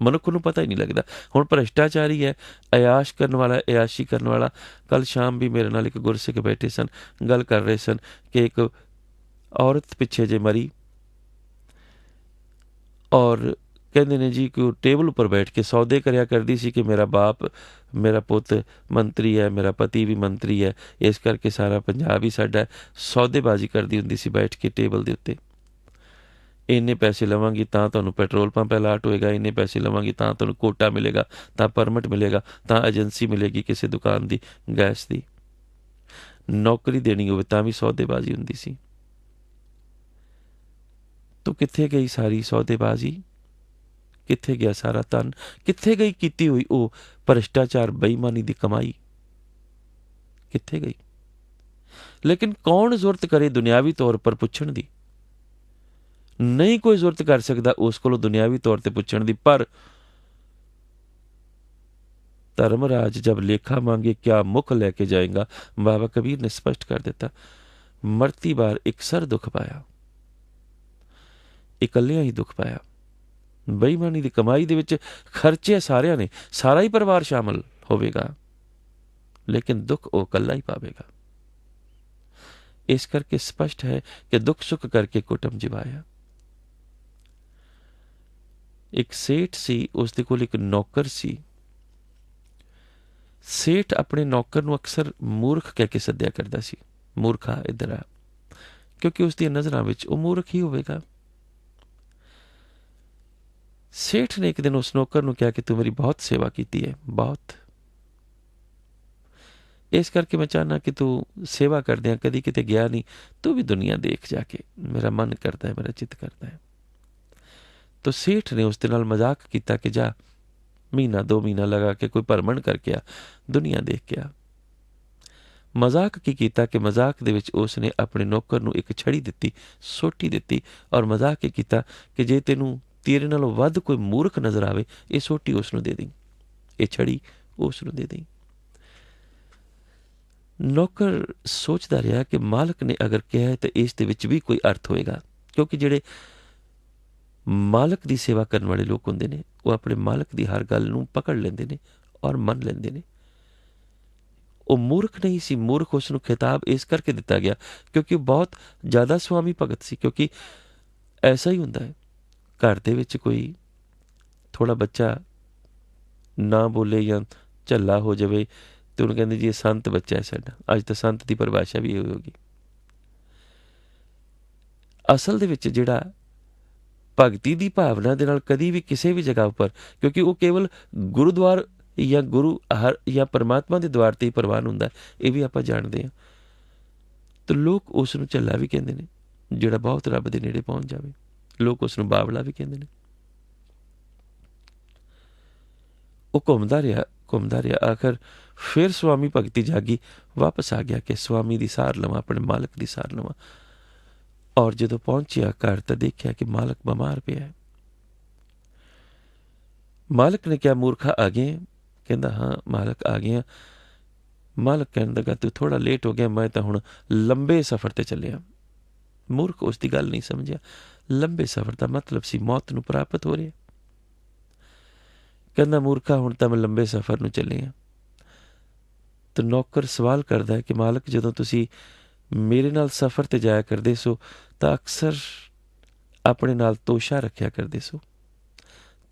ਮਨੁੱਖ ਨੂੰ ਪਤਾ ਹੀ ਨਹੀਂ ਲੱਗਦਾ। ਹੁਣ ਭ੍ਰਿਸ਼ਟਾਚਾਰੀ ਹੈ, ਅਯਾਸ਼ ਕਰਨ ਵਾਲਾ, ਅਯਾਸ਼ੀ ਕਰਨ ਵਾਲਾ। ਕੱਲ੍ਹ ਸ਼ਾਮ ਵੀ ਮੇਰੇ ਨਾਲ ਇੱਕ ਗੁਰਸਿੱਖ ਬੈਠੇ ਸਨ, ਗੱਲ ਕਰ ਰਹੇ ਸਨ ਕਿ ਇੱਕ ਔਰਤ ਪਿੱਛੇ ਜੇ ਮਰੀ ਔਰ ਕਹਿੰਦੇ ਨੇ ਜੀ ਕਿ ਉਹ ਟੇਬਲ ਉੱਪਰ ਬੈਠ ਕੇ ਸੌਦੇ ਕਰਿਆ ਕਰਦੀ ਸੀ ਕਿ ਮੇਰਾ ਬਾਪ, ਮੇਰਾ ਪੁੱਤ ਮੰਤਰੀ ਹੈ, ਮੇਰਾ ਪਤੀ ਵੀ ਮੰਤਰੀ ਹੈ, ਇਸ ਕਰਕੇ ਸਾਰਾ ਪੰਜਾਬ ਹੀ ਸਾਡਾ। ਸੌਦੇਬਾਜ਼ੀ ਕਰਦੀ ਹੁੰਦੀ ਸੀ ਬੈਠ ਕੇ ਟੇਬਲ ਦੇ ਉੱਤੇ। ਇੰਨੇ ਪੈਸੇ ਲਵਾਂਗੀ ਤਾਂ ਤੁਹਾਨੂੰ ਪੈਟਰੋਲ ਪੰਪ ਅਲਾਟ ਹੋਏਗਾ, ਇੰਨੇ ਪੈਸੇ ਲਵਾਂਗੀ ਤਾਂ ਤੁਹਾਨੂੰ ਕੋਟਾ ਮਿਲੇਗਾ, ਤਾਂ ਪਰਮਿਟ ਮਿਲੇਗਾ, ਤਾਂ ਏਜੰਸੀ ਮਿਲੇਗੀ ਕਿਸੇ ਦੁਕਾਨ ਦੀ ਗੈਸ ਦੀ। ਨੌਕਰੀ ਦੇਣੀ ਹੋਵੇ ਤਾਂ ਵੀ ਸੌਦੇਬਾਜ਼ੀ ਹੁੰਦੀ ਸੀ। ਤੋ ਕਿੱਥੇ ਗਈ ਸਾਰੀ ਸੌਦੇਬਾਜ਼ੀ, ਕਿੱਥੇ ਗਿਆ ਸਾਰਾ ਧਨ, ਕਿੱਥੇ ਗਈ ਕੀਤੀ ਹੋਈ ਉਹ ਭ੍ਰਿਸ਼ਟਾਚਾਰ ਬੇਈਮਾਨੀ ਦੀ ਕਮਾਈ, ਕਿੱਥੇ ਗਈ। ਲੇਕਿਨ ਕੌਣ ਜ਼ੁਰਤ ਕਰੇ ਦੁਨਿਆਵੀ ਤੌਰ ਪਰ ਪੁੱਛਣ ਦੀ, ਨਹੀਂ ਕੋਈ ਜ਼ੁਰਤ ਕਰ ਸਕਦਾ ਉਸ ਕੋਲੋਂ ਦੁਨਿਆਵੀ ਤੌਰ ਤੇ ਪੁੱਛਣ ਦੀ। ਪਰ ਧਰਮਰਾਜ ਜਬ ਲੇਖਾ ਮੰਗੇ ਕਿਆ ਮੁਖ ਲੈ ਕੇ ਜਾਏਗਾ, ਬਾਬਾ ਕਬੀਰ ਨੇ ਸਪਸ਼ਟ ਕਰ ਦਿੱਤਾ। ਮਰਤੀ ਬਾਰ ਇੱਕ ਸਰ ਦੁੱਖ ਪਾਇਆ, ਇਕੱਲਿਆਂ ਹੀ ਦੁੱਖ ਪਾਇਆ। ਬੇਈਮਾਨੀ ਦੀ ਕਮਾਈ ਦੇ ਵਿੱਚ ਖਰਚੇ ਸਾਰਿਆਂ ਨੇ, ਸਾਰਾ ਹੀ ਪਰਿਵਾਰ ਸ਼ਾਮਲ ਹੋਵੇਗਾ, ਲੇਕਿਨ ਦੁੱਖ ਉਹ ਇਕੱਲਾ ਹੀ ਪਾਵੇਗਾ। ਇਸ ਕਰਕੇ ਸਪਸ਼ਟ ਹੈ ਕਿ ਦੁੱਖ ਸੁੱਖ ਕਰਕੇ ਕੁਟੁੰਬ ਜਿਵਾਇਆ। ਇੱਕ ਸੇਠ ਸੀ, ਉਸ ਦੇ ਕੋਲ ਇੱਕ ਨੌਕਰ ਸੀ। ਸੇਠ ਆਪਣੇ ਨੌਕਰ ਨੂੰ ਅਕਸਰ ਮੂਰਖ ਕਹਿ ਕੇ ਸੱਦਿਆ ਕਰਦਾ ਸੀ, ਮੂਰਖਾ ਇੱਧਰ ਆ, ਕਿਉਂਕਿ ਉਸ ਦੀਆਂ ਨਜ਼ਰਾਂ ਵਿੱਚ ਉਹ ਮੂਰਖ ਹੀ ਹੋਵੇਗਾ। ਸੇਠ ਨੇ ਇੱਕ ਦਿਨ ਉਸ ਨੌਕਰ ਨੂੰ ਕਿਹਾ ਕਿ ਤੂੰ ਮੇਰੀ ਬਹੁਤ ਸੇਵਾ ਕੀਤੀ ਹੈ, ਬਹੁਤ, ਇਸ ਕਰਕੇ ਮੈਂ ਚਾਹੁੰਦਾ ਕਿ ਤੂੰ ਸੇਵਾ ਕਰਦਿਆਂ ਕਦੀ ਕਿਤੇ ਗਿਆ ਨਹੀਂ, ਤੂੰ ਵੀ ਦੁਨੀਆ ਦੇਖ ਜਾ ਕੇ, ਮੇਰਾ ਮਨ ਕਰਦਾ ਹੈ, ਮੇਰਾ ਚਿੱਤ ਕਰਦਾ ਹੈ। ਤੋ ਸੇਠ ਨੇ ਉਸ ਦੇ ਨਾਲ ਮਜ਼ਾਕ ਕੀਤਾ ਕਿ ਜਾ ਮਹੀਨਾ 2 ਮਹੀਨਾ ਲਗਾ ਕੇ ਕੋਈ ਭਰਮਣ ਕਰਕੇ ਆ, ਦੁਨੀਆ ਦੇਖ ਕੇ ਆ। ਮਜ਼ਾਕ ਕੀ ਕੀਤਾ ਕਿ ਮਜ਼ਾਕ ਦੇ ਵਿੱਚ ਉਸ ਨੇ ਆਪਣੇ ਨੌਕਰ ਨੂੰ ਇੱਕ ਛੜੀ ਦਿੱਤੀ, ਸੋਟੀ ਦਿੱਤੀ, ਔਰ ਮਜ਼ਾਕ ਇਹ ਕੀਤਾ ਕਿ ਜੇ ਤੈਨੂੰ ਤੇਰੇ ਨਾਲੋਂ ਵੱਧ ਕੋਈ ਮੂਰਖ ਨਜ਼ਰ ਆਵੇ, ਇਹ ਸੋਟੀ ਉਸ ਨੂੰ ਦੇ ਦੇਈ, ਇਹ ਛੜੀ ਉਸ ਨੂੰ ਦੇ ਦੇਈ। ਨੌਕਰ ਸੋਚਦਾ ਰਿਹਾ ਕਿ ਮਾਲਕ ਨੇ ਅਗਰ ਕਿਹਾ ਤਾਂ ਇਸ ਦੇ ਵਿੱਚ ਵੀ ਕੋਈ ਅਰਥ ਹੋਏਗਾ, ਕਿਉਂਕਿ ਜਿਹੜੇ ਮਾਲਕ ਦੀ ਸੇਵਾ ਕਰਨ ਵਾਲੇ ਲੋਕ ਹੁੰਦੇ ਨੇ, ਉਹ ਆਪਣੇ ਮਾਲਕ ਦੀ ਹਰ ਗੱਲ ਨੂੰ ਪਕੜ ਲੈਂਦੇ ਨੇ ਔਰ ਮੰਨ ਲੈਂਦੇ ਨੇ। ਉਹ ਮੂਰਖ ਨਹੀਂ ਸੀ। ਮੂਰਖ ਉਸ ਨੂੰ ਖਿਤਾਬ ਇਸ ਕਰਕੇ ਦਿੱਤਾ ਗਿਆ ਕਿਉਂਕਿ ਉਹ ਬਹੁਤ ਜ਼ਿਆਦਾ ਸੁਆਮੀ ਭਗਤ ਸੀ। ਕਿਉਂਕਿ ਐਸਾ ਹੀ ਹੁੰਦਾ ਹੈ, ਘਰ ਦੇ ਵਿੱਚ ਕੋਈ ਥੋੜ੍ਹਾ ਬੱਚਾ ਨਾ ਬੋਲੇ ਜਾਂ ਝੱਲਾ ਹੋ ਜਾਵੇ ਤੇ ਉਹਨੂੰ ਕਹਿੰਦੇ ਜੀ ਇਹ ਸੰਤ ਬੱਚਾ ਹੈ ਸਾਡਾ। ਅੱਜ ਤਾਂ ਸੰਤ ਦੀ ਪਰਿਭਾਸ਼ਾ ਵੀ ਇਹ ਹੋਗੀ। ਅਸਲ ਦੇ ਵਿੱਚ ਜਿਹੜਾ ਭਗਤੀ ਦੀ ਭਾਵਨਾ ਦੇ ਨਾਲ ਕਦੀ ਵੀ ਕਿਸੇ ਵੀ ਜਗ੍ਹਾ ਉੱਪਰ, ਕਿਉਂਕਿ ਉਹ ਕੇਵਲ ਗੁਰੂਦੁਆਰ ਜਾਂ ਗੁਰੂ ਜਾਂ ਪਰਮਾਤਮਾ ਦੇ ਦੁਆਰ ਤੇ ਹੀ ਪ੍ਰਵਾਨ ਹੁੰਦਾ, ਇਹ ਵੀ ਆਪਾਂ ਜਾਣਦੇ ਹਾਂ। ਤਾਂ ਲੋਕ ਉਸ ਨੂੰ ਝੱਲਾ ਵੀ ਕਹਿੰਦੇ ਨੇ, ਜਿਹੜਾ ਬਹੁਤ ਰੱਬ ਦੇ ਨੇੜੇ ਪਹੁੰਚ ਜਾਵੇ। ਲੋਕ ਉਸ ਨੂੰ ਬਾਵਲਾ ਵੀ ਕਹਿੰਦੇ ਨੇ। ਉਹ ਘੁੰਮਦਾ ਰਿਹਾ, ਆਖਰ ਫਿਰ ਸੁਆਮੀ ਭਗਤੀ ਜਾਗੀ, ਵਾਪਸ ਆ ਗਿਆ ਕਿ ਸੁਆਮੀ ਦੀ ਸਾਰ ਲਵਾਂ, ਆਪਣੇ ਮਾਲਕ ਦੀ ਸਾਰ ਲਵਾਂ। ਔਰ ਜਦੋਂ ਪਹੁੰਚਿਆ ਘਰ ਤਾਂ ਦੇਖਿਆ ਕਿ ਮਾਲਕ ਬਿਮਾਰ ਪਿਆ ਹੈ। ਮਾਲਕ ਨੇ ਕਿਹਾ, ਮੂਰਖਾ ਆ ਗਏ? ਕਹਿੰਦਾ, ਹਾਂ ਮਾਲਕ ਆ ਗਿਆ। ਮਾਲਕ ਕਹਿਣ ਲੱਗਾ, ਤੂੰ ਥੋੜ੍ਹਾ ਲੇਟ ਹੋ ਗਿਆ, ਮੈਂ ਤਾਂ ਹੁਣ ਲੰਬੇ ਸਫ਼ਰ 'ਤੇ ਚੱਲਿਆ। ਮੂਰਖ ਉਸ ਦੀ ਗੱਲ ਨਹੀਂ ਸਮਝਿਆ। ਲੰਬੇ ਸਫ਼ਰ ਦਾ ਮਤਲਬ ਸੀ ਮੌਤ ਨੂੰ ਪ੍ਰਾਪਤ ਹੋ ਰਿਹਾ। ਕਹਿੰਦਾ, ਮੂਰਖਾ ਹੁਣ ਤਾਂ ਮੈਂ ਲੰਬੇ ਸਫ਼ਰ ਨੂੰ ਚੱਲਿਆ। ਤਾਂ ਨੌਕਰ ਸਵਾਲ ਕਰਦਾ ਹੈ ਕਿ ਮਾਲਕ, ਜਦੋਂ ਤੁਸੀਂ ਮੇਰੇ ਨਾਲ ਸਫ਼ਰ 'ਤੇ ਜਾਇਆ ਕਰਦੇ ਸੋ ਤਾਂ ਅਕਸਰ ਆਪਣੇ ਨਾਲ ਤੋਸ਼ਾ ਰੱਖਿਆ ਕਰਦੇ ਸੋ।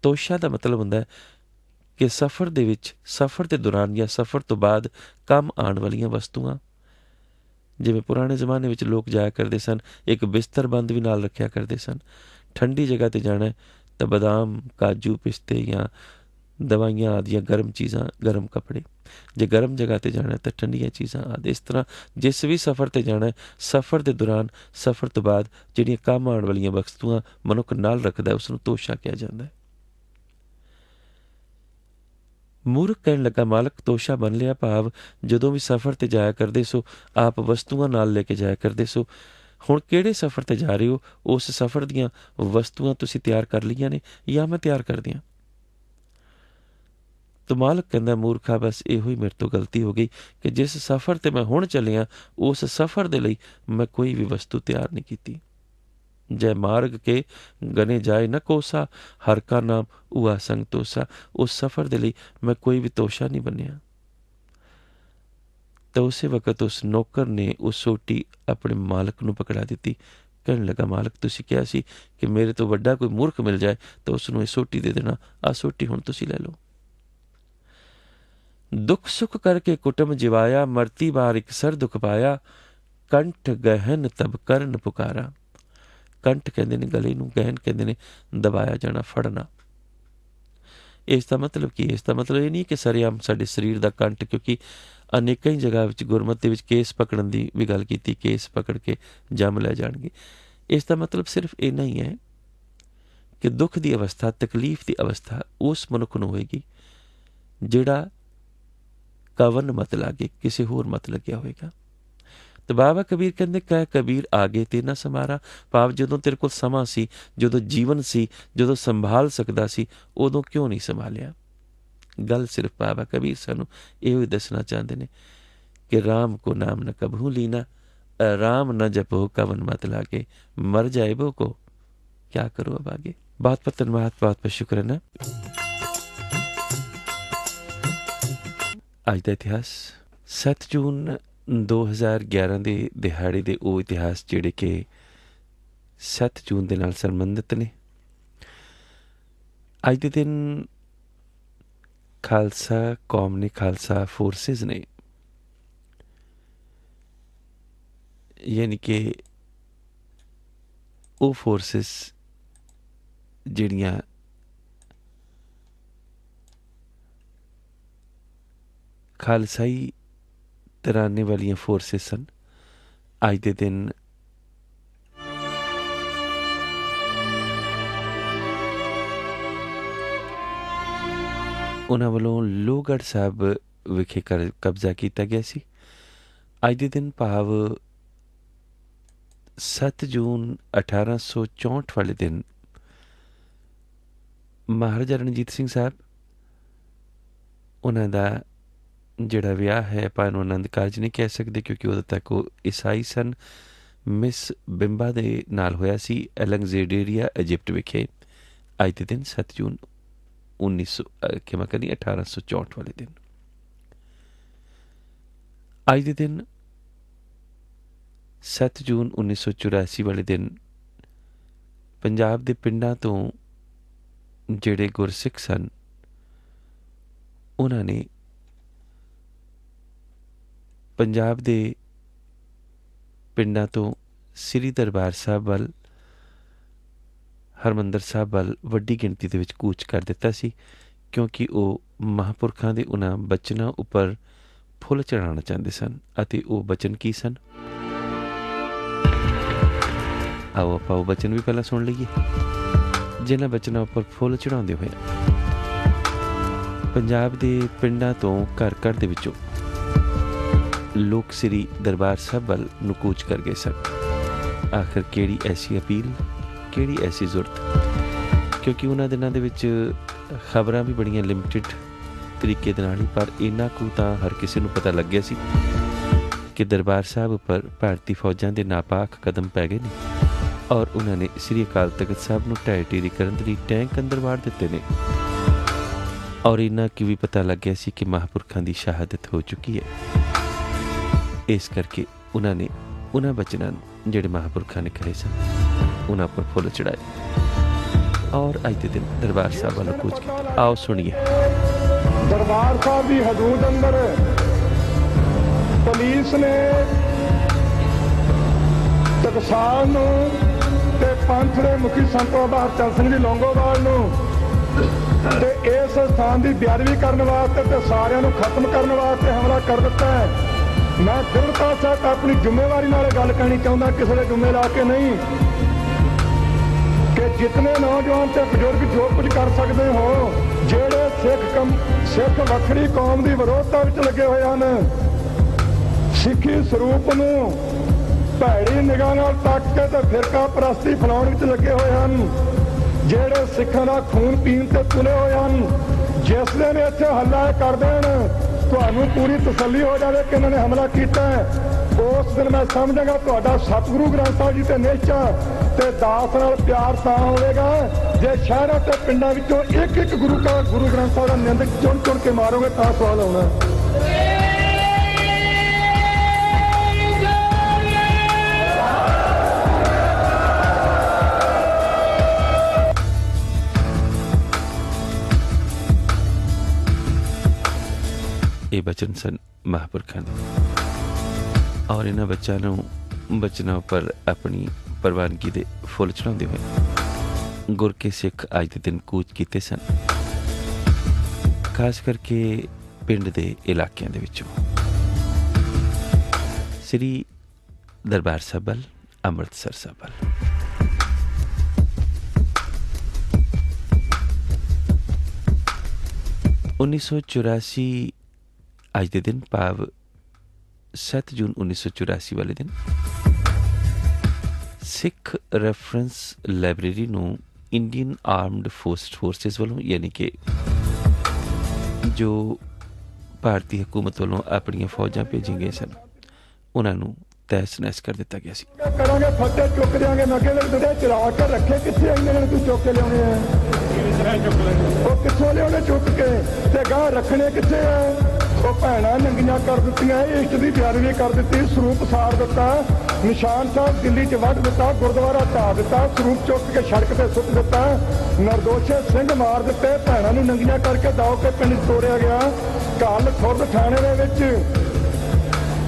ਤੋਸ਼ਾ ਦਾ ਮਤਲਬ ਹੁੰਦਾ ਹੈ ਕਿ ਸਫ਼ਰ ਦੇ ਵਿੱਚ, ਸਫ਼ਰ ਦੇ ਦੌਰਾਨ ਜਾਂ ਸਫ਼ਰ ਤੋਂ ਬਾਅਦ ਕੰਮ ਆਉਣ ਵਾਲੀਆਂ ਵਸਤੂਆਂ, ਜਿਵੇਂ ਪੁਰਾਣੇ ਜ਼ਮਾਨੇ ਵਿੱਚ ਲੋਕ ਜਾਇਆ ਕਰਦੇ ਸਨ, ਇੱਕ ਬਿਸਤਰਬੰਦ ਵੀ ਨਾਲ ਰੱਖਿਆ ਕਰਦੇ ਸਨ। ਠੰਡੀ ਜਗ੍ਹਾ 'ਤੇ ਜਾਣਾ ਤਾਂ ਬਦਾਮ, ਕਾਜੂ, ਪਿਸਤੇ ਜਾਂ ਦਵਾਈਆਂ ਆਦਿ ਜਾਂ ਗਰਮ ਚੀਜ਼ਾਂ, ਗਰਮ ਕੱਪੜੇ। ਜੇ ਗਰਮ ਜਗ੍ਹਾ 'ਤੇ ਜਾਣਾ ਤਾਂ ਠੰਡੀਆਂ ਚੀਜ਼ਾਂ ਆਦਿ। ਇਸ ਤਰ੍ਹਾਂ ਜਿਸ ਵੀ ਸਫ਼ਰ 'ਤੇ ਜਾਣਾ, ਸਫ਼ਰ ਦੇ ਦੌਰਾਨ, ਸਫ਼ਰ ਤੋਂ ਬਾਅਦ ਜਿਹੜੀਆਂ ਕੰਮ ਆਉਣ ਵਾਲੀਆਂ ਵਸਤੂਆਂ ਮਨੁੱਖ ਨਾਲ ਰੱਖਦਾ, ਉਸ ਨੂੰ ਤੋਸ਼ਾ ਕਿਹਾ ਜਾਂਦਾ ਹੈ। ਮੂਰਖ ਕਹਿਣ ਲੱਗਾ, ਮਾਲਕ ਤੋਸ਼ਾ ਬਣ ਲਿਆ, ਭਾਵ ਜਦੋਂ ਵੀ ਸਫ਼ਰ 'ਤੇ ਜਾਇਆ ਕਰਦੇ ਸੋ ਆਪ ਵਸਤੂਆਂ ਨਾਲ ਲੈ ਕੇ ਜਾਇਆ ਕਰਦੇ ਸੋ। ਹੁਣ ਕਿਹੜੇ ਸਫ਼ਰ 'ਤੇ ਜਾ ਰਹੇ ਹੋ? ਉਸ ਸਫ਼ਰ ਦੀਆਂ ਵਸਤੂਆਂ ਤੁਸੀਂ ਤਿਆਰ ਕਰ ਲਈਆਂ ਨੇ ਜਾਂ ਮੈਂ ਤਿਆਰ ਕਰ ਦਿਆਂ? ਤਾਂ ਮਾਲਕ ਕਹਿੰਦਾ, ਮੂਰਖਾ, ਬਸ ਇਹੋ ਹੀ ਮੇਰੇ ਤੋਂ ਗਲਤੀ ਹੋ ਗਈ ਕਿ ਜਿਸ ਸਫ਼ਰ 'ਤੇ ਮੈਂ ਹੁਣ ਚੱਲਿਆ, ਉਸ ਸਫ਼ਰ ਦੇ ਲਈ ਮੈਂ ਕੋਈ ਵੀ ਵਸਤੂ ਤਿਆਰ ਨਹੀਂ ਕੀਤੀ। ਜੈ ਮਾਰਗ ਕੇ ਗਨੇ ਜਾਏ ਨਾ ਕੋਸਾ, ਹਰ ਕਾ ਨਾਮ ਉਆ ਸੰਗ ਤੋਸਾ। ਉਸ ਸਫ਼ਰ ਦੇ ਲਈ ਮੈਂ ਕੋਈ ਵੀ ਤੋਸ਼ਾ ਨਹੀਂ ਬੰਨਿਆ। ਤਾਂ ਉਸੇ ਵਕਤ ਉਸ ਨੌਕਰ ਨੇ ਉਹ ਸੋਟੀ ਆਪਣੇ ਮਾਲਕ ਨੂੰ ਪਕੜਾ ਦਿੱਤੀ। ਕਹਿਣ ਲੱਗਾ, ਮਾਲਕ, ਤੁਸੀਂ ਕਿਹਾ ਸੀ ਕਿ ਮੇਰੇ ਤੋਂ ਵੱਡਾ ਕੋਈ ਮੂਰਖ ਮਿਲ ਜਾਏ ਤਾਂ ਉਸ ਨੂੰ ਇਹ ਸੋਟੀ ਦੇ ਦੇਣਾ। ਆਹ ਸੋਟੀ ਹੁਣ ਤੁਸੀਂ ਲੈ ਲਓ। ਦੁੱਖ ਸੁੱਖ ਕਰਕੇ ਕੁਟੁੰਬ ਜਿਵਾਇਆ, ਮਰਤੀ ਬਾਰ ਇੱਕ ਸਰ ਦੁੱਖ ਪਾਇਆ, ਕੰਠ ਗਹਿਨ ਤਬ ਕਰਨ ਪੁਕਾਰਾ। ਕੰਠ ਕਹਿੰਦੇ ਨੇ ਗਲੇ ਨੂੰ, ਗਹਿਨ ਕਹਿੰਦੇ ਨੇ ਦਬਾਇਆ ਜਾਣਾ, ਫੜਨਾ। ਇਸ ਦਾ ਮਤਲਬ ਕੀ? ਇਸ ਦਾ ਮਤਲਬ ਇਹ ਨਹੀਂ ਕਿ ਸਰੇਆਮ ਸਾਡੇ ਸਰੀਰ ਦਾ ਕੰਠ, ਕਿਉਂਕਿ ਅਨੇਕਾਂ ਹੀ ਜਗ੍ਹਾ ਵਿੱਚ ਗੁਰਮਤਿ ਦੇ ਵਿੱਚ ਕੇਸ ਪਕੜਨ ਦੀ ਵੀ ਗੱਲ ਕੀਤੀ, ਕੇਸ ਪਕੜ ਕੇ ਜੰਮ ਲੈ ਜਾਣਗੇ। ਇਸ ਦਾ ਮਤਲਬ ਸਿਰਫ ਇੰਨਾ ਹੀ ਹੈ ਕਿ ਦੁੱਖ ਦੀ ਅਵਸਥਾ, ਤਕਲੀਫ ਦੀ ਅਵਸਥਾ ਉਸ ਮਨੁੱਖ ਨੂੰ ਹੋਏਗੀ ਜਿਹੜਾ ਕਵਨ ਮਤ ਲਾਗੇ, ਕਿਸੇ ਹੋਰ ਮਤ ਲੱਗਿਆ ਹੋਏਗਾ। ਤਾਂ ਬਾਬਾ ਕਬੀਰ ਕਹਿੰਦੇ, ਕਹਿ ਕਬੀਰ ਆਗੇ ਤੇ ਨਾ ਸੰਭਾਰਾ, ਭਾਵ ਜਦੋਂ ਤੇਰੇ ਕੋਲ ਸਮਾਂ ਸੀ, ਜਦੋਂ ਜੀਵਨ ਸੀ, ਜਦੋਂ ਸੰਭਾਲ ਸਕਦਾ ਸੀ, ਉਦੋਂ ਕਿਉਂ ਨਹੀਂ ਸੰਭਾਲਿਆ? ਗੱਲ ਸਿਰਫ ਬਾਬਾ ਕਬੀਰ ਸਾਨੂੰ ਇਹੋ ਹੀ ਦੱਸਣਾ ਚਾਹੁੰਦੇ ਨੇ ਕਿ ਰਾਮ ਕੋ ਨਾਮ ਨ ਕਬਹੂ ਲੀਨਾ, ਰਾਮ ਨ ਜਪੋ ਕਵਨ ਮਤ ਲਾਗੇ, ਮਰ ਜਾਏ ਬੋ ਕੋ ਕਿਆ ਕਰੋ ਅਬ ਆਗੇ। ਬਹੁਤ ਬਹੁਤ ਧੰਨਵਾਦ, ਬਹੁਤ ਬਹੁਤ ਸ਼ੁਕਰਾਨਾ। ਅੱਜ ਦਾ ਇਤਿਹਾਸ 7 ਜੂਨ 2011 ਦੇ ਦਿਹਾੜੇ ਦੇ ਉਹ ਇਤਿਹਾਸ ਜਿਹੜੇ ਕਿ 7 ਜੂਨ ਦੇ ਨਾਲ ਸੰਬੰਧਿਤ ਨੇ। ਅੱਜ ਦੇ ਦਿਨ ਖਾਲਸਾ ਕੌਮ ਨੇ, ਖਾਲਸਾ ਫੋਰਸਿਸ ਨੇ, ਯਾਨੀ ਕਿ ਉਹ ਫੋਰਸਿਸ ਜਿਹੜੀਆਂ ਖਾਲਸਾਈ ਤਰਾਨੇ ਵਾਲੀਆਂ ਫੋਰਸਿਸ ਸਨ, ਅੱਜ ਦੇ ਦਿਨ ਉਹਨਾਂ ਵੱਲੋਂ ਲੋਹਗੜ੍ਹ ਸਾਹਿਬ ਵਿਖੇ ਕਬਜ਼ਾ ਕੀਤਾ ਗਿਆ ਸੀ। ਅੱਜ ਦੇ ਦਿਨ ਭਾਵ 7 ਜੂਨ 1864 ਵਾਲੇ ਦਿਨ ਮਹਾਰਾਜਾ ਰਣਜੀਤ ਸਿੰਘ ਸਾਹਿਬ, ਉਹਨਾਂ ਦਾ ਜਿਹੜਾ ਵਿਆਹ ਹੈ, ਆਪਾਂ ਇਹਨੂੰ ਆਨੰਦ ਕਾਰਜ ਨਹੀਂ ਕਹਿ ਸਕਦੇ ਕਿਉਂਕਿ ਉਦੋਂ ਤੱਕ ਉਹ ਈਸਾਈ ਸਨ, ਮਿਸ ਬਿੰਬਾ ਦੇ ਨਾਲ ਹੋਇਆ ਸੀ ਅਲੈਗਜ਼ੈਂਡਰੀਆ ਇਜਿਪਟ ਵਿਖੇ। ਅੱਜ ਦੇ ਦਿਨ 7 ਜੂਨ 1864 ਵਾਲੇ ਦਿਨ। ਅੱਜ ਦੇ ਦਿਨ 7 ਜੂਨ 1984 ਵਾਲੇ ਦਿਨ ਪੰਜਾਬ ਦੇ ਪਿੰਡਾਂ ਤੋਂ ਜਿਹੜੇ ਗੁਰਸਿੱਖ ਸਨ, ਉਹਨਾਂ ਨੇ ਪੰਜਾਬ ਦੇ ਪਿੰਡਾਂ ਤੋਂ ਸ੍ਰੀ ਦਰਬਾਰ ਸਾਹਿਬ ਵੱਲ, ਹਰਿਮੰਦਰ ਸਾਹਿਬ ਵੱਲ ਵੱਡੀ ਗਿਣਤੀ ਦੇ ਵਿੱਚ ਕੂਚ ਕਰ ਦਿੱਤਾ ਸੀ, ਕਿਉਂਕਿ ਉਹ ਮਹਾਂਪੁਰਖਾਂ ਦੇ ਉਹਨਾਂ ਬਚਨਾਂ ਉੱਪਰ ਫੁੱਲ ਚੜ੍ਹਾਉਣਾ ਚਾਹੁੰਦੇ ਸਨ। ਅਤੇ ਉਹ ਬਚਨ ਕੀ ਸਨ? ਆਓ ਆਪਾਂ ਉਹ ਬਚਨ ਵੀ ਪਹਿਲਾਂ ਸੁਣ ਲਈਏ, ਜਿਨ੍ਹਾਂ ਬਚਨਾਂ ਉੱਪਰ ਫੁੱਲ ਚੜ੍ਹਾਉਂਦੇ ਹੋਏ ਪੰਜਾਬ ਦੇ ਪਿੰਡਾਂ ਤੋਂ ਘਰ ਘਰ ਦੇ ਵਿੱਚੋਂ ਲੋਕ ਸ੍ਰੀ ਦਰਬਾਰ ਸਾਹਿਬ ਵੱਲ ਨੂੰ ਕੂਚ ਕਰ ਗਏ ਸਨ। आखिर किहड़ी ऐसी अपील, किहड़ी ऐसी ਜ਼ੁਰਤ, क्योंकि उन्हां दिनां दे विच खबरां भी बड़ियां लिमिटेड तरीके दे नाल ही, पर इन्ना कुछ तां हर किसी नूं पता लग गया सी कि दरबार साहब उपर भारती फौजां दे नापाक कदम पै गए ने और उन्होंने श्री अकाल तख्त साहब नूं ढाई ढेरी करन दे लई टैंक अंदर वाड़ दित्ते ने और इन्ना कि भी पता लग गया सी कि महापुरखां दी शहादत हो चुकी है। इस करके उन्होंने उन्हां बचनां नूं जिहड़े महापुरखां ने कहे सन उन्हां पर फुੱਲ चढ़ाए और अज दे दिन दरबार साहब वालों कूच किया। आओ सुनिए। दरबार साहब की हदूद अंदर पुलिस ने टकसाल नूं ते पंथ दे मुखी संत बाबा हरचंद सिंह जी लौंगोवाल नूं ते इस स्थान की बेअदबी करने वास्ते ते सारिਆਂ ਨੂੰ खत्म करने वास्ते हमला कर दिता है। मैं दृढ़ता सहित अपनी जिम्मेवारी नाल गल करनी चाहुंदा, किसी दे जुम्मे ला के नहीं, कि जितने नौजवान ते बजुर्ग जो कुछ कर सकते हो, ਜਿਹੜੇ सिख ਵੱਖਰੀ कौम की विरोधता विच लगे हुए हैं, सिखी ਸਰੂਪ ਨੂੰ ਭੈੜੀ ਨਿਗਾਹ ਨਾਲ ਤੱਕ ਕੇ ਤੇ ਫਿਰਕਾ ਪ੍ਰਸਤੀ ਫੈਲਾਉਣ ਵਿੱਚ ਲੱਗੇ ਹੋਏ ਹਨ, ਜਿਹੜੇ ਸਿੱਖਾਂ ਦਾ ਖੂਨ ਪੀਣ ਤੇ ਤੁਲੇ ਹੋਏ ਹਨ। ਜਿਸ ਦਿਨ ਇੱਥੇ ਹੱਲਾ ਕਰ ਦੇਣ ਤੁਹਾਨੂੰ ਪੂਰੀ ਤਸੱਲੀ ਹੋ ਜਾਵੇ ਕਿ ਇਹਨਾਂ ਨੇ ਹਮਲਾ ਕੀਤਾ ਹੈ, ਉਸ ਦਿਨ ਮੈਂ ਸਮਝਾਂਗਾ ਤੁਹਾਡਾ ਸਤਿਗੁਰੂ ਗ੍ਰੰਥ ਸਾਹਿਬ ਜੀ ਤੇ ਨਿਸ਼ਚਾ ਤੇ ਦਾਸ ਨਾਲ ਪਿਆਰ ਤਾਂ ਹੋਵੇਗਾ ਜੇ ਸ਼ਹਿਰਾਂ ਤੇ ਪਿੰਡਾਂ ਵਿੱਚੋਂ ਇੱਕ ਇੱਕ ਗੁਰੂ ਗ੍ਰੰਥ ਸਾਹਿਬ ਦਾ ਨਿੰਦਕ ਚੁਣ ਚੁਣ ਕੇ ਮਾਰੋਗੇ ਤਾਂ ਸਵਾਲ ਆਉਣਾ। ये बचन सन महापुरखां दे और इन्हां बचनां पर अपनी प्रवानगी दे फुੱਲ चढ़ाउंदे होए गुर के सिख अज दे दिन कूच कीते सन, खास करके पिंड दे इलाकिਆਂ ਦੇ ਵਿੱਚੋਂ श्री दरबार साहब ਵੱਲ, ਅੰਮ੍ਰਿਤਸਰ ਸਾਹਿਬ ਵੱਲ। (1984) ਅੱਜ ਦੇ ਦਿਨ ਭਾਵ 7 ਜੂਨ 1984 ਵਾਲੇ ਦਿਨ ਸਿੱਖ ਰੈਫਰੈਂਸ ਲਾਇਬ੍ਰੇਰੀ ਨੂੰ ਇੰਡੀਅਨ ਆਰਮਡ ਫੋਰਸਿਸ ਵੱਲੋਂ ਯਾਨੀ ਕਿ ਜੋ ਭਾਰਤੀ ਹਕੂਮਤ ਵੱਲੋਂ ਆਪਣੀਆਂ ਫੌਜਾਂ ਭੇਜੀਆਂ ਗਈਆਂ ਸਨ ਉਹਨਾਂ ਨੂੰ ਤਹਿਸ ਨਹਿਸ ਕਰ ਦਿੱਤਾ ਗਿਆ ਸੀ। ਕਰਾਂਗੇ ਫੱਟੇ ਚੁੱਕ ਦਿਆਂਗੇ, ਨਗੇ ਦੇ ਚਲਾ ਕੇ ਰੱਖੇ ਕਿੱਥੇ ਇੰਨੇ ਨੇ, ਤੂੰ ਚੁੱਕ ਕੇ ਲਿਆਉਣੇ ਆ, ਉਹ ਕਿੱਥੋਂ ਲਿਆਉਣੇ ਚੁੱਕ ਕੇ ਤੇ ਗਾਂ ਰੱਖਣੇ ਕਿੱਥੇ ਆ। ਉਹ ਭੈਣਾਂ ਨੰਗੀਆਂ ਕਰ ਦਿੱਤੀਆਂ, ਇਸ਼ਟ ਦੀ ਬੇਅਦਬੀ ਕਰ ਦਿੱਤੀ, ਸਰੂਪ ਸਾੜ ਦਿੱਤਾ, ਨਿਸ਼ਾਨ ਸਾਹਿਬ ਦਿੱਲੀ 'ਚ ਵੱਢ ਦਿੱਤਾ, ਗੁਰਦੁਆਰਾ ਢਾਹ ਦਿੱਤਾ, ਸਰੂਪ ਚੁੱਕ ਕੇ ਸੜਕ ਤੇ ਸੁੱਟ ਦਿੱਤਾ, ਨਿਰਦੋਸ਼ੇ ਸਿੰਘ ਮਾਰ ਦਿੱਤੇ, ਭੈਣਾਂ ਨੂੰ ਨੰਗੀਆਂ ਕਰਕੇ ਦਾਓ ਕੇ ਪਿੰਡ 'ਚ ਤੋਰਿਆ ਗਿਆ। ਕੱਲ ਖੁਰਦ ਥਾਣੇ ਦੇ ਵਿੱਚ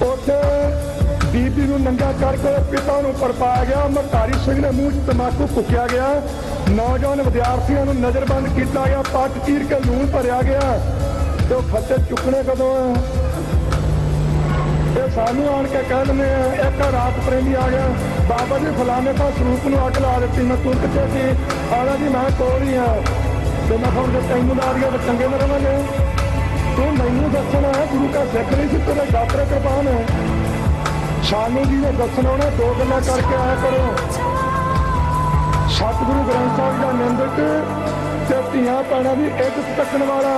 ਉੱਥੇ ਬੀਬੀ ਨੂੰ ਨੰਗਾ ਕਰਕੇ ਪਿਤਾ ਨੂੰ ਪਰਪਾਇਆ ਗਿਆ, ਮਰਤਾਰੀ ਸਿੰਘ ਦੇ ਮੂੰਹ 'ਚ ਤੰਬਾਕੂ ਫੂਕਿਆ ਗਿਆ, ਨੌਜਵਾਨ ਵਿਦਿਆਰਥੀਆਂ ਨੂੰ ਨਜ਼ਰਬੰਦ ਕੀਤਾ ਗਿਆ, ਪੱਟ ਚੀਰ ਕੇ ਲੂਣ ਭਰਿਆ ਗਿਆ। ਤੇ ਉਹ ਫੱਟੇ ਚੁੱਕਣੇ ਕਦੋਂ ਆ? ਇਹ ਸਾਨੂੰ ਆਣ ਕੇ ਕਹਿ ਦਿੰਦੇ ਆ ਇੱਕ ਰਾਤ ਪ੍ਰੇਮੀ ਆ ਗਿਆ, ਬਾਬਾ ਜੀ ਫਲਾਣੇ ਤਾਂ ਸਰੂਪ ਨੂੰ ਅੱਗ ਲਾ ਦਿੱਤੀ, ਮੈਂ ਤੂੰ ਕਿੱਥੇ ਸੀ? ਆਲਾ ਜੀ ਮੈਂ ਕੋਲ ਹੀ ਆ, ਤੇ ਮੈਂ ਹੁਣ ਜੇ ਤੈਨੂੰ ਲਾ ਰਹੀ ਤਾਂ ਚੰਗੇ ਨਾ ਰਵਾਂਗੇ। ਤੂੰ ਮੈਨੂੰ ਦੱਸਣਾ ਗੁਰੂ ਕਾ ਸਿੱਖ ਨਹੀਂ ਸੀ, ਤੇਰੇ ਡਾਕਟਰ ਕਿਰਪਾਨ ਹੈ, ਸਾਨੂੰ ਜੀ ਨੇ ਦੱਸਣਾ ਉਹਨੇ ਦੋ ਗੱਲਾਂ ਕਰਕੇ ਆਇਆ ਕਰੋ। ਸਤਿਗੁਰੂ ਗ੍ਰੰਥ ਸਾਹਿਬ ਦਾ ਨਿੰਦਕ ਤੇ ਧੀਆਂ ਭੈਣਾਂ ਦੀ ਇੱਜ਼ਤ ਤੱਕਣ ਵਾਲਾ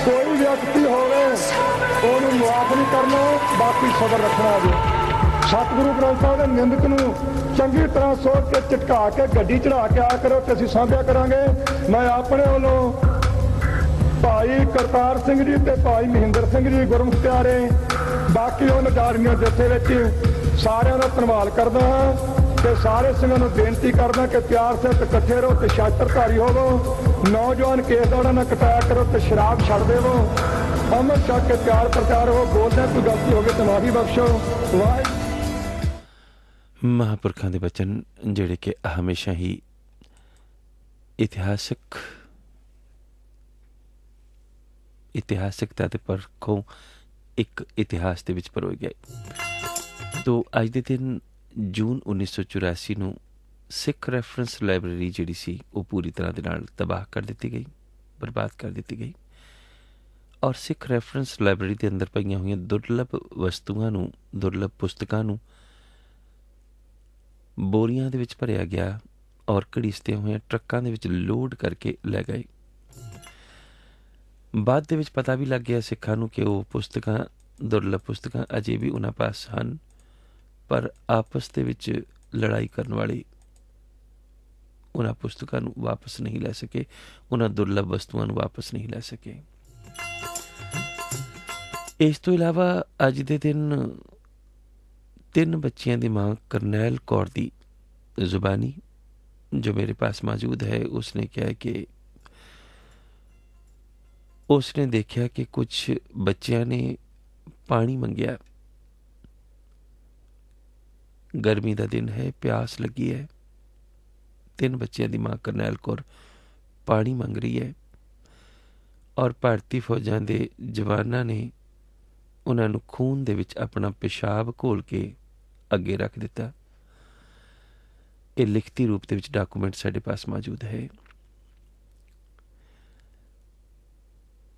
ਕੋਈ ਵਿਅਕਤੀ ਹੋਵੇ ਉਹਨੂੰ ਮੁਆਫ ਨਹੀਂ ਕਰਨਾ, ਬਾਕੀ ਸਬਰ ਰੱਖਣਾ ਜੀ। ਸਤਿਗੁਰੂ ਗ੍ਰੰਥ ਸਾਹਿਬ ਦੇ ਨਿੰਦਕ ਨੂੰ ਚੰਗੀ ਤਰ੍ਹਾਂ ਸੋਚ ਕੇ ਝਟਕਾ ਕੇ ਗੱਡੀ ਚੜਾ ਕੇ ਆਇਆ ਕਰੋ ਤੇ ਅਸੀਂ ਸਾਂਭਿਆ ਕਰਾਂਗੇ। ਮੈਂ ਆਪਣੇ ਵੱਲੋਂ ਭਾਈ ਕਰਤਾਰ ਸਿੰਘ ਜੀ ਤੇ ਭਾਈ ਮਹਿੰਦਰ ਸਿੰਘ ਜੀ ਗੁਰਮੁਖ ਪਿਆਰੇ, ਬਾਕੀ ਉਹ ਨਜ਼ਾਰੀਆਂ ਜੱਥੇ ਵਿੱਚ ਸਾਰਿਆਂ ਦਾ ਧੰਨਵਾਦ ਕਰਦਾ ਹਾਂ ਤੇ ਸਾਰੇ ਸਿੰਘਾਂ ਨੂੰ ਬੇਨਤੀ ਕਰਦਾ ਕਿ ਪਿਆਰ ਸੇ ਇਕੱਠੇ ਰਹੋ ਤੇ ਸ਼ਾਸਤਰਧਾਰੀ ਹੋਵੋ, ਨੌਜਵਾਨ ਕੇਸ ਦੌੜਾ ਨਾ ਕਟਾਇਆ ਕਰੋ ਤੇ ਸ਼ਰਾਬ ਛੱਡ ਦੇਵੋ, ਅੰਮ੍ਰਿਤ ਛਕ ਕੇ ਪਿਆਰ ਪ੍ਰਚਾਰ ਹੋ। ਬੋਲਦੇ ਕੋਈ ਗਲਤੀ ਹੋ ਗਈ ਤਾਂ ਮਾਫੀ ਬਖਸ਼ੋ। ਮਹਾਂਪੁਰਖਾਂ ਦੇ ਬਚਨ ਜਿਹੜੇ ਕਿ ਹਮੇਸ਼ਾ ਹੀ ਇਤਿਹਾਸਕਤਾ ਦੇ ਪਰਖੋਂ ਇੱਕ ਇਤਿਹਾਸ ਦੇ ਵਿੱਚ ਪਰੋਏ ਗਏ। ਤੋ ਅੱਜ ਦੇ ਦਿਨ ਜੂਨ 1984 ਨੂੰ ਸਿੱਖ ਰੈਫਰੈਂਸ ਲਾਇਬ੍ਰੇਰੀ ਜਿਹੜੀ ਸੀ ਉਹ ਪੂਰੀ ਤਰ੍ਹਾਂ ਦੇ ਨਾਲ ਤਬਾਹ ਕਰ ਦਿੱਤੀ ਗਈ, ਬਰਬਾਦ ਕਰ ਦਿੱਤੀ ਗਈ ਔਰ ਸਿੱਖ ਰੈਫਰੈਂਸ ਲਾਇਬ੍ਰੇਰੀ ਦੇ ਅੰਦਰ ਪਈਆਂ ਹੋਈਆਂ ਦੁਰਲਭ ਵਸਤੂਆਂ ਨੂੰ, ਦੁਰਲਭ ਪੁਸਤਕਾਂ ਨੂੰ ਬੋਰੀਆਂ ਦੇ ਵਿੱਚ ਭਰਿਆ ਗਿਆ ਔਰ ਘੜੀਸਦੇ ਹੋਏ ਟਰੱਕਾਂ ਦੇ ਵਿੱਚ ਲੋਡ ਕਰਕੇ ਲੈ ਗਏ। ਬਾਅਦ ਦੇ ਵਿੱਚ ਪਤਾ ਵੀ ਲੱਗ ਗਿਆ ਸਿੱਖਾਂ ਨੂੰ ਕਿ ਉਹ ਪੁਸਤਕਾਂ, ਦੁਰਲਭ ਪੁਸਤਕਾਂ ਅਜੇ ਵੀ ਉਹਨਾਂ ਪਾਸ ਹਨ, ਪਰ ਆਪਸ ਦੇ ਵਿੱਚ ਲੜਾਈ ਕਰਨ ਵਾਲੇ ਉਹਨਾਂ ਪੁਸਤਕਾਂ ਨੂੰ ਵਾਪਸ ਨਹੀਂ ਲੈ ਸਕੇ, ਉਹਨਾਂ ਦੁਰਲਭ ਵਸਤੂਆਂ ਨੂੰ ਵਾਪਸ ਨਹੀਂ ਲੈ ਸਕੇ। ਇਸ ਤੋਂ ਇਲਾਵਾ ਅੱਜ ਦੇ ਦਿਨ 3 ਬੱਚਿਆਂ ਦੀ ਮਾਂ ਕਰਨੈਲ ਕੌਰ ਦੀ ਜ਼ੁਬਾਨੀ जो मेरे पास मौजूद है, उसने कहा कि उसने देखा कि कुछ बच्चों ने पानी मंगया, गर्मी का दिन है, प्यास लगी है। 3 बच्चों की मां करनैल कौर पानी मंग रही है और भारतीय फौजां दे जवानां ने उन्होंने खून दे विच अपना पेशाब घोल के अगे रख दिता। ये लिखती रूप के डॉकूमेंट साढ़े पास मौजूद है।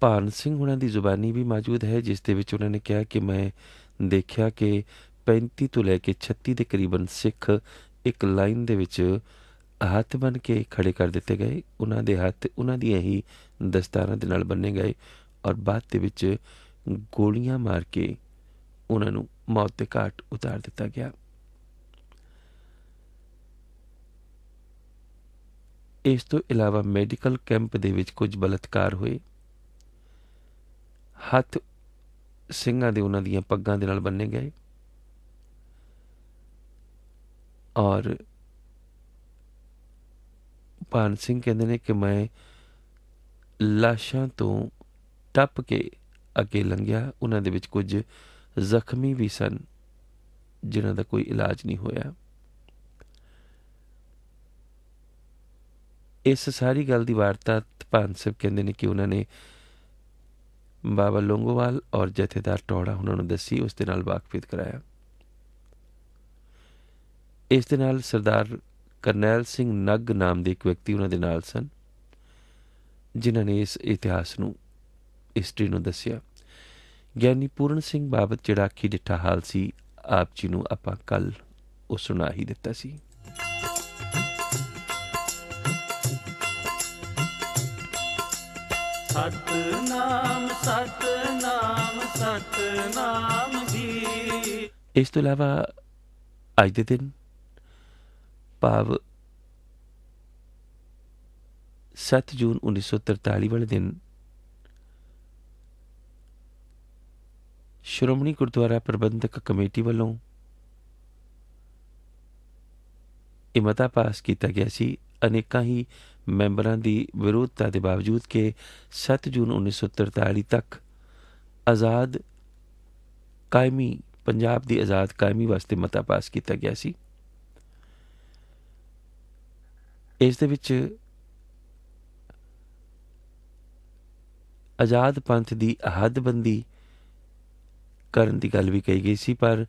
भान सिंह उन्होंने की जुबानी भी मौजूद है, जिस दे विच उन्होंने कहा कि मैं देखा कि 35 तो लैके 36 के करीबन सिख एक लाइन दे विच हथ बन के खड़े कर दिते गए। उन्हों के हथ उन्हों दी ही दस्तारां दे नाल बन्ने गए और बाद दे विच गोलियां मार के उन्होंने मौत के घाट उतार दिता गया। इस तो इलावा मैडिकल कैंप दे विच कुछ बलात्कार हुए। हथ ਸਿੰਘਾਂ ਦੇ ਉਹਨਾਂ ਦੀਆਂ ਪੱਗਾਂ ਦੇ ਨਾਲ ਬੰਨੇ ਗਏ ਔਰ ਭਾਨ ਸਿੰਘ ਕਹਿੰਦੇ ਨੇ ਕਿ ਮੈਂ ਲਾਸ਼ਾਂ ਤੋਂ ਟੱਪ ਕੇ ਅੱਗੇ ਲੰਘਿਆ। ਉਹਨਾਂ ਦੇ ਵਿੱਚ ਕੁਝ ਜ਼ਖਮੀ ਵੀ ਸਨ ਜਿਨ੍ਹਾਂ ਦਾ ਕੋਈ ਇਲਾਜ ਨਹੀਂ ਹੋਇਆ। ਇਸ ਸਾਰੀ ਗੱਲ ਦੀ ਵਾਰਤਾ ਭਾਨ ਸਾਹਿਬ ਕਹਿੰਦੇ ਨੇ ਕਿ ਉਹਨਾਂ ਨੇ बाबा लोंगोवाल और जथेदार टौड़ा उन्होंने दसी, उस दे नाल वाकफियत कराया। इस दे नाल सरदार करनैल सिंह नग नाम के एक व्यक्ति उन्होंने दे नाल सन, जिन्होंने इस इतिहास नूं हिस्टरी नूं दसिया। ਗਿਆਨੀ पूर्ण सिंह बाबत जिहड़ा अखी डिठा हाल सी आप जी नूं आपां कल ਉਹ ਸੁਣਾ ही दिता सी। सतनाम सतनाम सतनाम जी। इस तो इलावा अज के दिन भाव 7 जून 1943 वाले दिन श्रोमणी गुरुद्वारा प्रबंधक कमेटी वालों ਇਹ ਮਤਾ ਪਾਸ ਕੀਤਾ ਗਿਆ ਸੀ ਅਨੇਕਾਂ ਹੀ ਮੈਂਬਰਾਂ ਦੀ ਵਿਰੋਧਤਾ ਦੇ ਬਾਵਜੂਦ ਕਿ 7 ਜੂਨ 1943 ਤੱਕ ਆਜ਼ਾਦ ਕਾਇਮੀ ਪੰਜਾਬ ਦੀ ਆਜ਼ਾਦ ਕਾਇਮੀ ਵਾਸਤੇ ਮਤਾ ਪਾਸ ਕੀਤਾ ਗਿਆ ਸੀ। ਇਸ ਦੇ ਵਿੱਚ ਆਜ਼ਾਦ ਪੰਥ ਦੀ ਹੱਦਬੰਦੀ ਕਰਨ ਦੀ ਗੱਲ ਵੀ ਕਹੀ ਗਈ ਸੀ, ਪਰ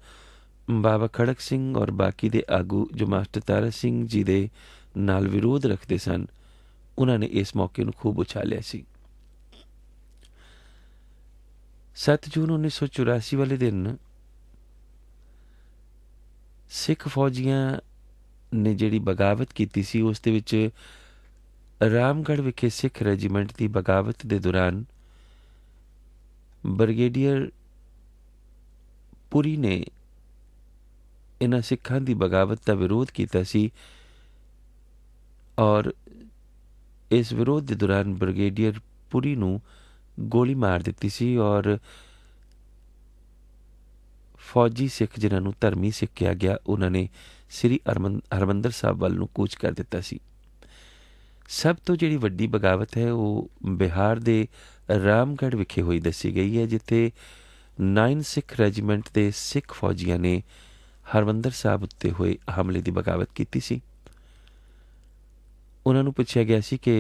बाबा खड़क सिंह और बाकी दे आगू जो मास्टर तारा सिंह जी दे नाल विरोध रखते सन, उन्होंने इस मौके नूं खूब उछालिया सी। 7 जून 1984 वाले दिन सिख फौजियां ने जिहड़ी बगावत कीती सी, उस दे विच रामगढ़ विखे सिख रेजीमेंट की बगावत के दौरान ब्रिगेडियर पुरी ने इन्हां सिखां दी बगावत का विरोध किया सी और इस विरोध के दौरान ब्रिगेडियर पुरी नूं गोली मार दी सी और फौजी सिख जिन्हां नूं धर्मी सिख कहा गया उन्होंने श्री हरमंदर साहब वाल नूं कूच कर दिता सी। सब तो जिहड़ी वड्डी बगावत है वो बिहार के रामगढ़ विखे हुई दसी गई है, जिथे 9 सिख रेजीमेंट के सिख फौजियां ने हरमंदर साहब उत्ते हुए हमले की बगावत की सी। उन्होंने पूछा गया सी कि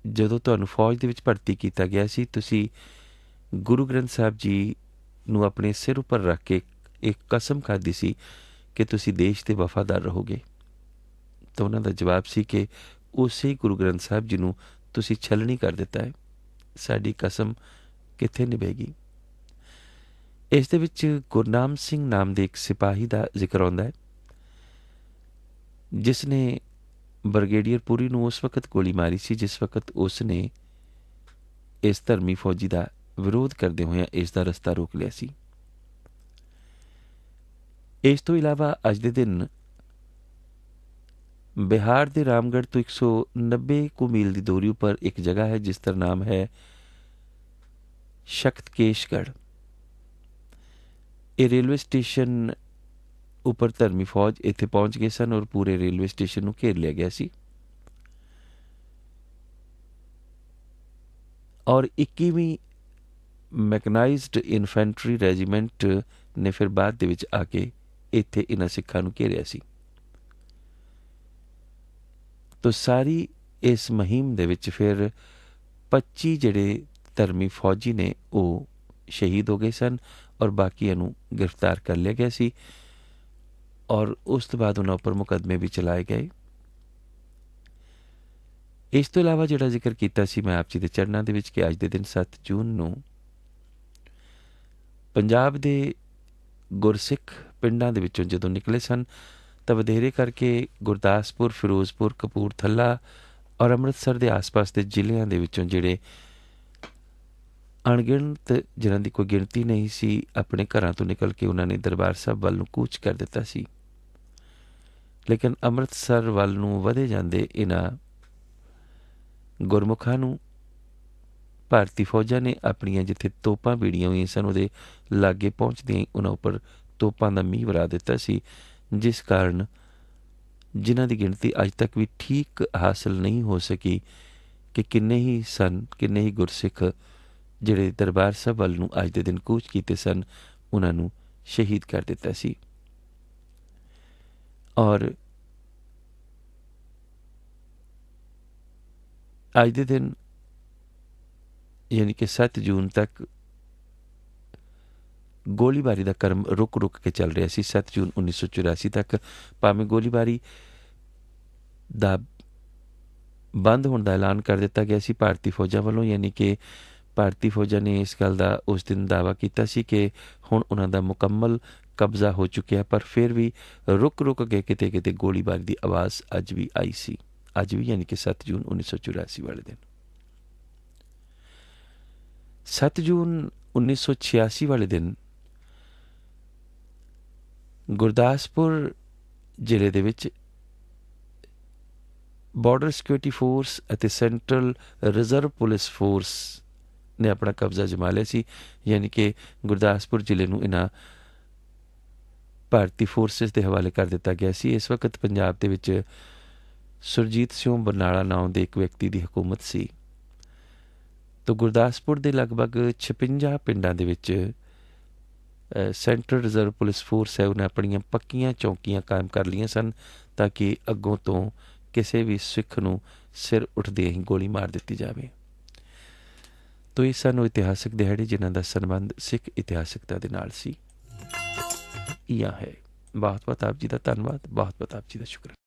जदों तुहानूं फौज दे विच भर्ती किया गया सी, तुसी गुरु ग्रंथ साहब जी नूं अपने सिर उपर रख के एक कसम खाधी सी कि तुसी देश के वफादार रहोगे। तो उन्हों का जवाब सी कि उसे गुरु ग्रंथ साहब जी नूं तुसी छलनी कर दिता है, साडी कसम कित्थे निभेगी। इस दे विच गुरनाम सिंह नाम के एक सिपाही का जिक्र आउंदा है। जिसने ਬ੍ਰਿਗੇਡੀਅਰ ਪੁਰੀ ਨੂੰ ਉਸ ਵਕਤ ਗੋਲੀ ਮਾਰੀ ਸੀ ਜਿਸ ਵਕਤ ਉਸ ਨੇ ਇਸ ਧਰਮੀ ਫੌਜੀ ਦਾ ਵਿਰੋਧ ਕਰਦੇ ਹੋਇਆਂ ਇਸ ਦਾ ਰਸਤਾ ਰੋਕ ਲਿਆ ਸੀ। ਇਸ ਤੋਂ ਇਲਾਵਾ ਅੱਜ ਦੇ ਦਿਨ ਬਿਹਾਰ ਦੇ ਰਾਮਗढ़ ਤੋਂ 190 ਕੁ ਮੀਲ ਦੀ ਦੂਰੀ ਉੱਪਰ ਇੱਕ ਜਗ੍ਹਾ ਹੈ ਜਿਸ ਦਾ ਨਾਮ ਹੈ ਸ਼ਕਤਕੇਸ਼ਗੜ੍ਹ। ਇਹ ਰੇਲਵੇ ਸਟੇਸ਼ਨ ਉੱਪਰ ਧਰਮੀ ਫੌਜ ਇੱਥੇ ਪਹੁੰਚ ਗਏ ਸਨ ਔਰ ਪੂਰੇ ਰੇਲਵੇ ਸਟੇਸ਼ਨ ਨੂੰ ਘੇਰ ਲਿਆ ਗਿਆ ਸੀ ਔਰ 21ਵੀਂ ਮੈਕਨਾਈਜ਼ਡ ਇਨਫੈਂਟਰੀ ਰੈਜੀਮੈਂਟ ਨੇ ਫਿਰ ਬਾਅਦ ਦੇ ਵਿੱਚ ਆ ਕੇ ਇੱਥੇ ਇਹਨਾਂ ਸਿੱਖਾਂ ਨੂੰ ਘੇਰਿਆ ਸੀ। ਤੋ ਸਾਰੀ ਇਸ ਮੁਹਿੰਮ ਦੇ ਵਿੱਚ ਫਿਰ 25 ਜਿਹੜੇ ਧਰਮੀ ਫੌਜੀ ਨੇ ਉਹ ਸ਼ਹੀਦ ਹੋ ਗਏ ਸਨ ਔਰ ਬਾਕੀਆਂ ਨੂੰ ਗ੍ਰਿਫਤਾਰ ਕਰ ਲਿਆ ਗਿਆ ਸੀ ਔਰ ਉਸ ਤੋਂ ਬਾਅਦ ਉਹਨਾਂ ਉੱਪਰ ਮੁਕੱਦਮੇ ਵੀ ਚਲਾਏ ਗਏ। ਇਸ ਤੋਂ ਇਲਾਵਾ ਜਿਹੜਾ ਜ਼ਿਕਰ ਕੀਤਾ ਸੀ ਮੈਂ ਆਪ ਜੀ ਦੇ ਚਰਨਾਂ ਦੇ ਵਿੱਚ ਕਿ ਅੱਜ ਦੇ ਦਿਨ 7 ਜੂਨ ਨੂੰ ਪੰਜਾਬ ਦੇ ਗੁਰਸਿੱਖ ਪਿੰਡਾਂ ਦੇ ਵਿੱਚੋਂ ਜਦੋਂ ਨਿਕਲੇ ਸਨ ਤਾਂ ਵਧੇਰੇ ਕਰਕੇ ਗੁਰਦਾਸਪੁਰ, ਫਿਰੋਜ਼ਪੁਰ, ਕਪੂਰਥਲਾ ਔਰ ਅੰਮ੍ਰਿਤਸਰ ਦੇ ਆਸ-ਪਾਸ ਦੇ ਜ਼ਿਲ੍ਹਿਆਂ ਦੇ ਵਿੱਚੋਂ ਜਿਹੜੇ ਅਣਗਿਣਤ ਜਿਨ੍ਹਾਂ ਦੀ ਕੋਈ ਗਿਣਤੀ ਨਹੀਂ ਸੀ ਆਪਣੇ ਘਰਾਂ ਤੋਂ ਨਿਕਲ ਕੇ ਉਹਨਾਂ ਨੇ ਦਰਬਾਰ ਸਾਹਿਬ ਵੱਲ ਨੂੰ ਕੂਚ ਕਰ ਦਿੱਤਾ ਸੀ। ਲੇਕਿਨ ਅੰਮ੍ਰਿਤਸਰ ਵੱਲ ਨੂੰ ਵਧੇ ਜਾਂਦੇ ਇਹਨਾਂ ਗੁਰਮੁਖਾਂ ਨੂੰ ਭਾਰਤੀ ਫੌਜਾਂ ਨੇ ਆਪਣੀਆਂ ਜਿੱਥੇ ਤੋਪਾਂ ਬੀੜੀਆਂ ਹੋਈਆਂ ਸਨ ਉਹਦੇ ਲਾਗੇ ਪਹੁੰਚਦਿਆਂ ਹੀ ਉਹਨਾਂ ਉੱਪਰ ਤੋਪਾਂ ਦਾ ਮੀਂਹ ਵਰਾ ਦਿੱਤਾ ਸੀ ਜਿਸ ਕਾਰਨ ਜਿਨ੍ਹਾਂ ਦੀ ਗਿਣਤੀ ਅੱਜ ਤੱਕ ਵੀ ਠੀਕ ਹਾਸਲ ਨਹੀਂ ਹੋ ਸਕੀ ਕਿ ਕਿੰਨੇ ਹੀ ਗੁਰਸਿੱਖ ਜਿਹੜੇ ਦਰਬਾਰ ਸਾਹਿਬ ਵੱਲ ਨੂੰ ਅੱਜ ਦੇ ਦਿਨ ਕੂਚ ਕੀਤੇ ਸਨ ਉਹਨਾਂ ਨੂੰ ਸ਼ਹੀਦ ਕਰ ਦਿੱਤਾ ਸੀ। ਔਰ ਅੱਜ ਦੇ ਦਿਨ ਯਾਨੀ ਕਿ 7 ਜੂਨ ਤੱਕ ਗੋਲੀਬਾਰੀ ਦਾ ਕਰਮ ਰੁਕ ਕੇ ਚੱਲ ਰਿਹਾ ਸੀ। 7 ਜੂਨ 1984 ਤੱਕ ਭਾਵੇਂ ਗੋਲੀਬਾਰੀ ਦਾ ਬੰਦ ਹੋਣ ਦਾ ਐਲਾਨ ਕਰ ਦਿੱਤਾ ਗਿਆ ਸੀ ਭਾਰਤੀ ਫੌਜਾਂ ਵੱਲੋਂ, ਯਾਨੀ ਕਿ ਭਾਰਤੀ ਫੌਜਾਂ ਨੇ ਇਸ ਗੱਲ ਦਾ ਉਸ ਦਿਨ ਦਾਅਵਾ ਕੀਤਾ ਸੀ ਕਿ ਹੁਣ ਉਹਨਾਂ ਦਾ ਮੁਕੰਮਲ ਕਬਜ਼ਾ ਹੋ ਚੁੱਕਿਆ, ਪਰ ਫਿਰ ਵੀ ਰੁਕ ਕੇ ਕਿਤੇ ਗੋਲੀਬਾਰੀ ਦੀ ਆਵਾਜ਼ ਅੱਜ ਵੀ ਆਈ ਸੀ। ਅੱਜ ਵੀ ਯਾਨੀ ਕਿ 7 ਜੂਨ 1984 ਵਾਲੇ ਦਿਨ। 7 ਜੂਨ 1986 ਵਾਲੇ ਦਿਨ ਗੁਰਦਾਸਪੁਰ ਜ਼ਿਲ੍ਹੇ ਦੇ ਵਿੱਚ ਬਾਰਡਰ ਸਿਕਿਉਰਿਟੀ ਫੋਰਸ ਅਤੇ ਸੈਂਟਰਲ ਰਿਜ਼ਰਵ ਪੁਲਿਸ ਫੋਰਸ ਨੇ ਆਪਣਾ ਕਬਜ਼ਾ ਜਮਾ ਲਿਆ ਸੀ, ਯਾਨੀ ਕਿ ਗੁਰਦਾਸਪੁਰ ਜ਼ਿਲ੍ਹੇ ਨੂੰ ਇਹਨਾਂ ਭਾਰਤੀ ਫੋਰਸਿਸ ਦੇ ਹਵਾਲੇ ਕਰ ਦਿੱਤਾ ਗਿਆ ਸੀ। ਇਸ ਵਕਤ ਪੰਜਾਬ ਦੇ ਵਿੱਚ ਸੁਰਜੀਤ ਸਿੰਘ ਬਰਨਾਲਾ ਨਾਮ ਦੇ ਇੱਕ ਵਿਅਕਤੀ ਦੀ ਹਕੂਮਤ ਸੀ। ਤਾਂ ਗੁਰਦਾਸਪੁਰ ਦੇ ਲਗਭਗ 56 ਪਿੰਡਾਂ ਦੇ ਵਿੱਚ ਸੈਂਟਰਲ ਰਿਜ਼ਰਵ ਪੁਲਿਸ ਫੋਰਸ ਹੈ ਉਹਨੇ ਆਪਣੀਆਂ ਪੱਕੀਆਂ ਚੌਕੀਆਂ ਕਾਇਮ ਕਰ ਲਈਆਂ ਸਨ ਤਾਂ ਕਿ ਅੱਗੋਂ ਤੋਂ ਕਿਸੇ ਵੀ ਸਿੱਖ ਨੂੰ ਸਿਰ ਉੱਠਦੇ ਹੀ ਗੋਲੀ ਮਾਰ ਦਿੱਤੀ ਜਾਵੇ। ਤੋ ਇਹ ਸਾਨੂੰ ਇਤਿਹਾਸਕ ਦਿਹਾੜੇ ਜਿਨ੍ਹਾਂ ਦਾ ਸੰਬੰਧ ਸਿੱਖ ਇਤਿਹਾਸਕਤਾ ਦੇ ਨਾਲ ਸੀ। ਇਹ ਹੈ। ਬਹੁਤ ਬਹੁਤ ਆਪ ਜੀ ਦਾ ਧੰਨਵਾਦ, ਬਹੁਤ ਬਹੁਤ ਆਪ ਜੀ ਦਾ ਸ਼ੁਕਰ।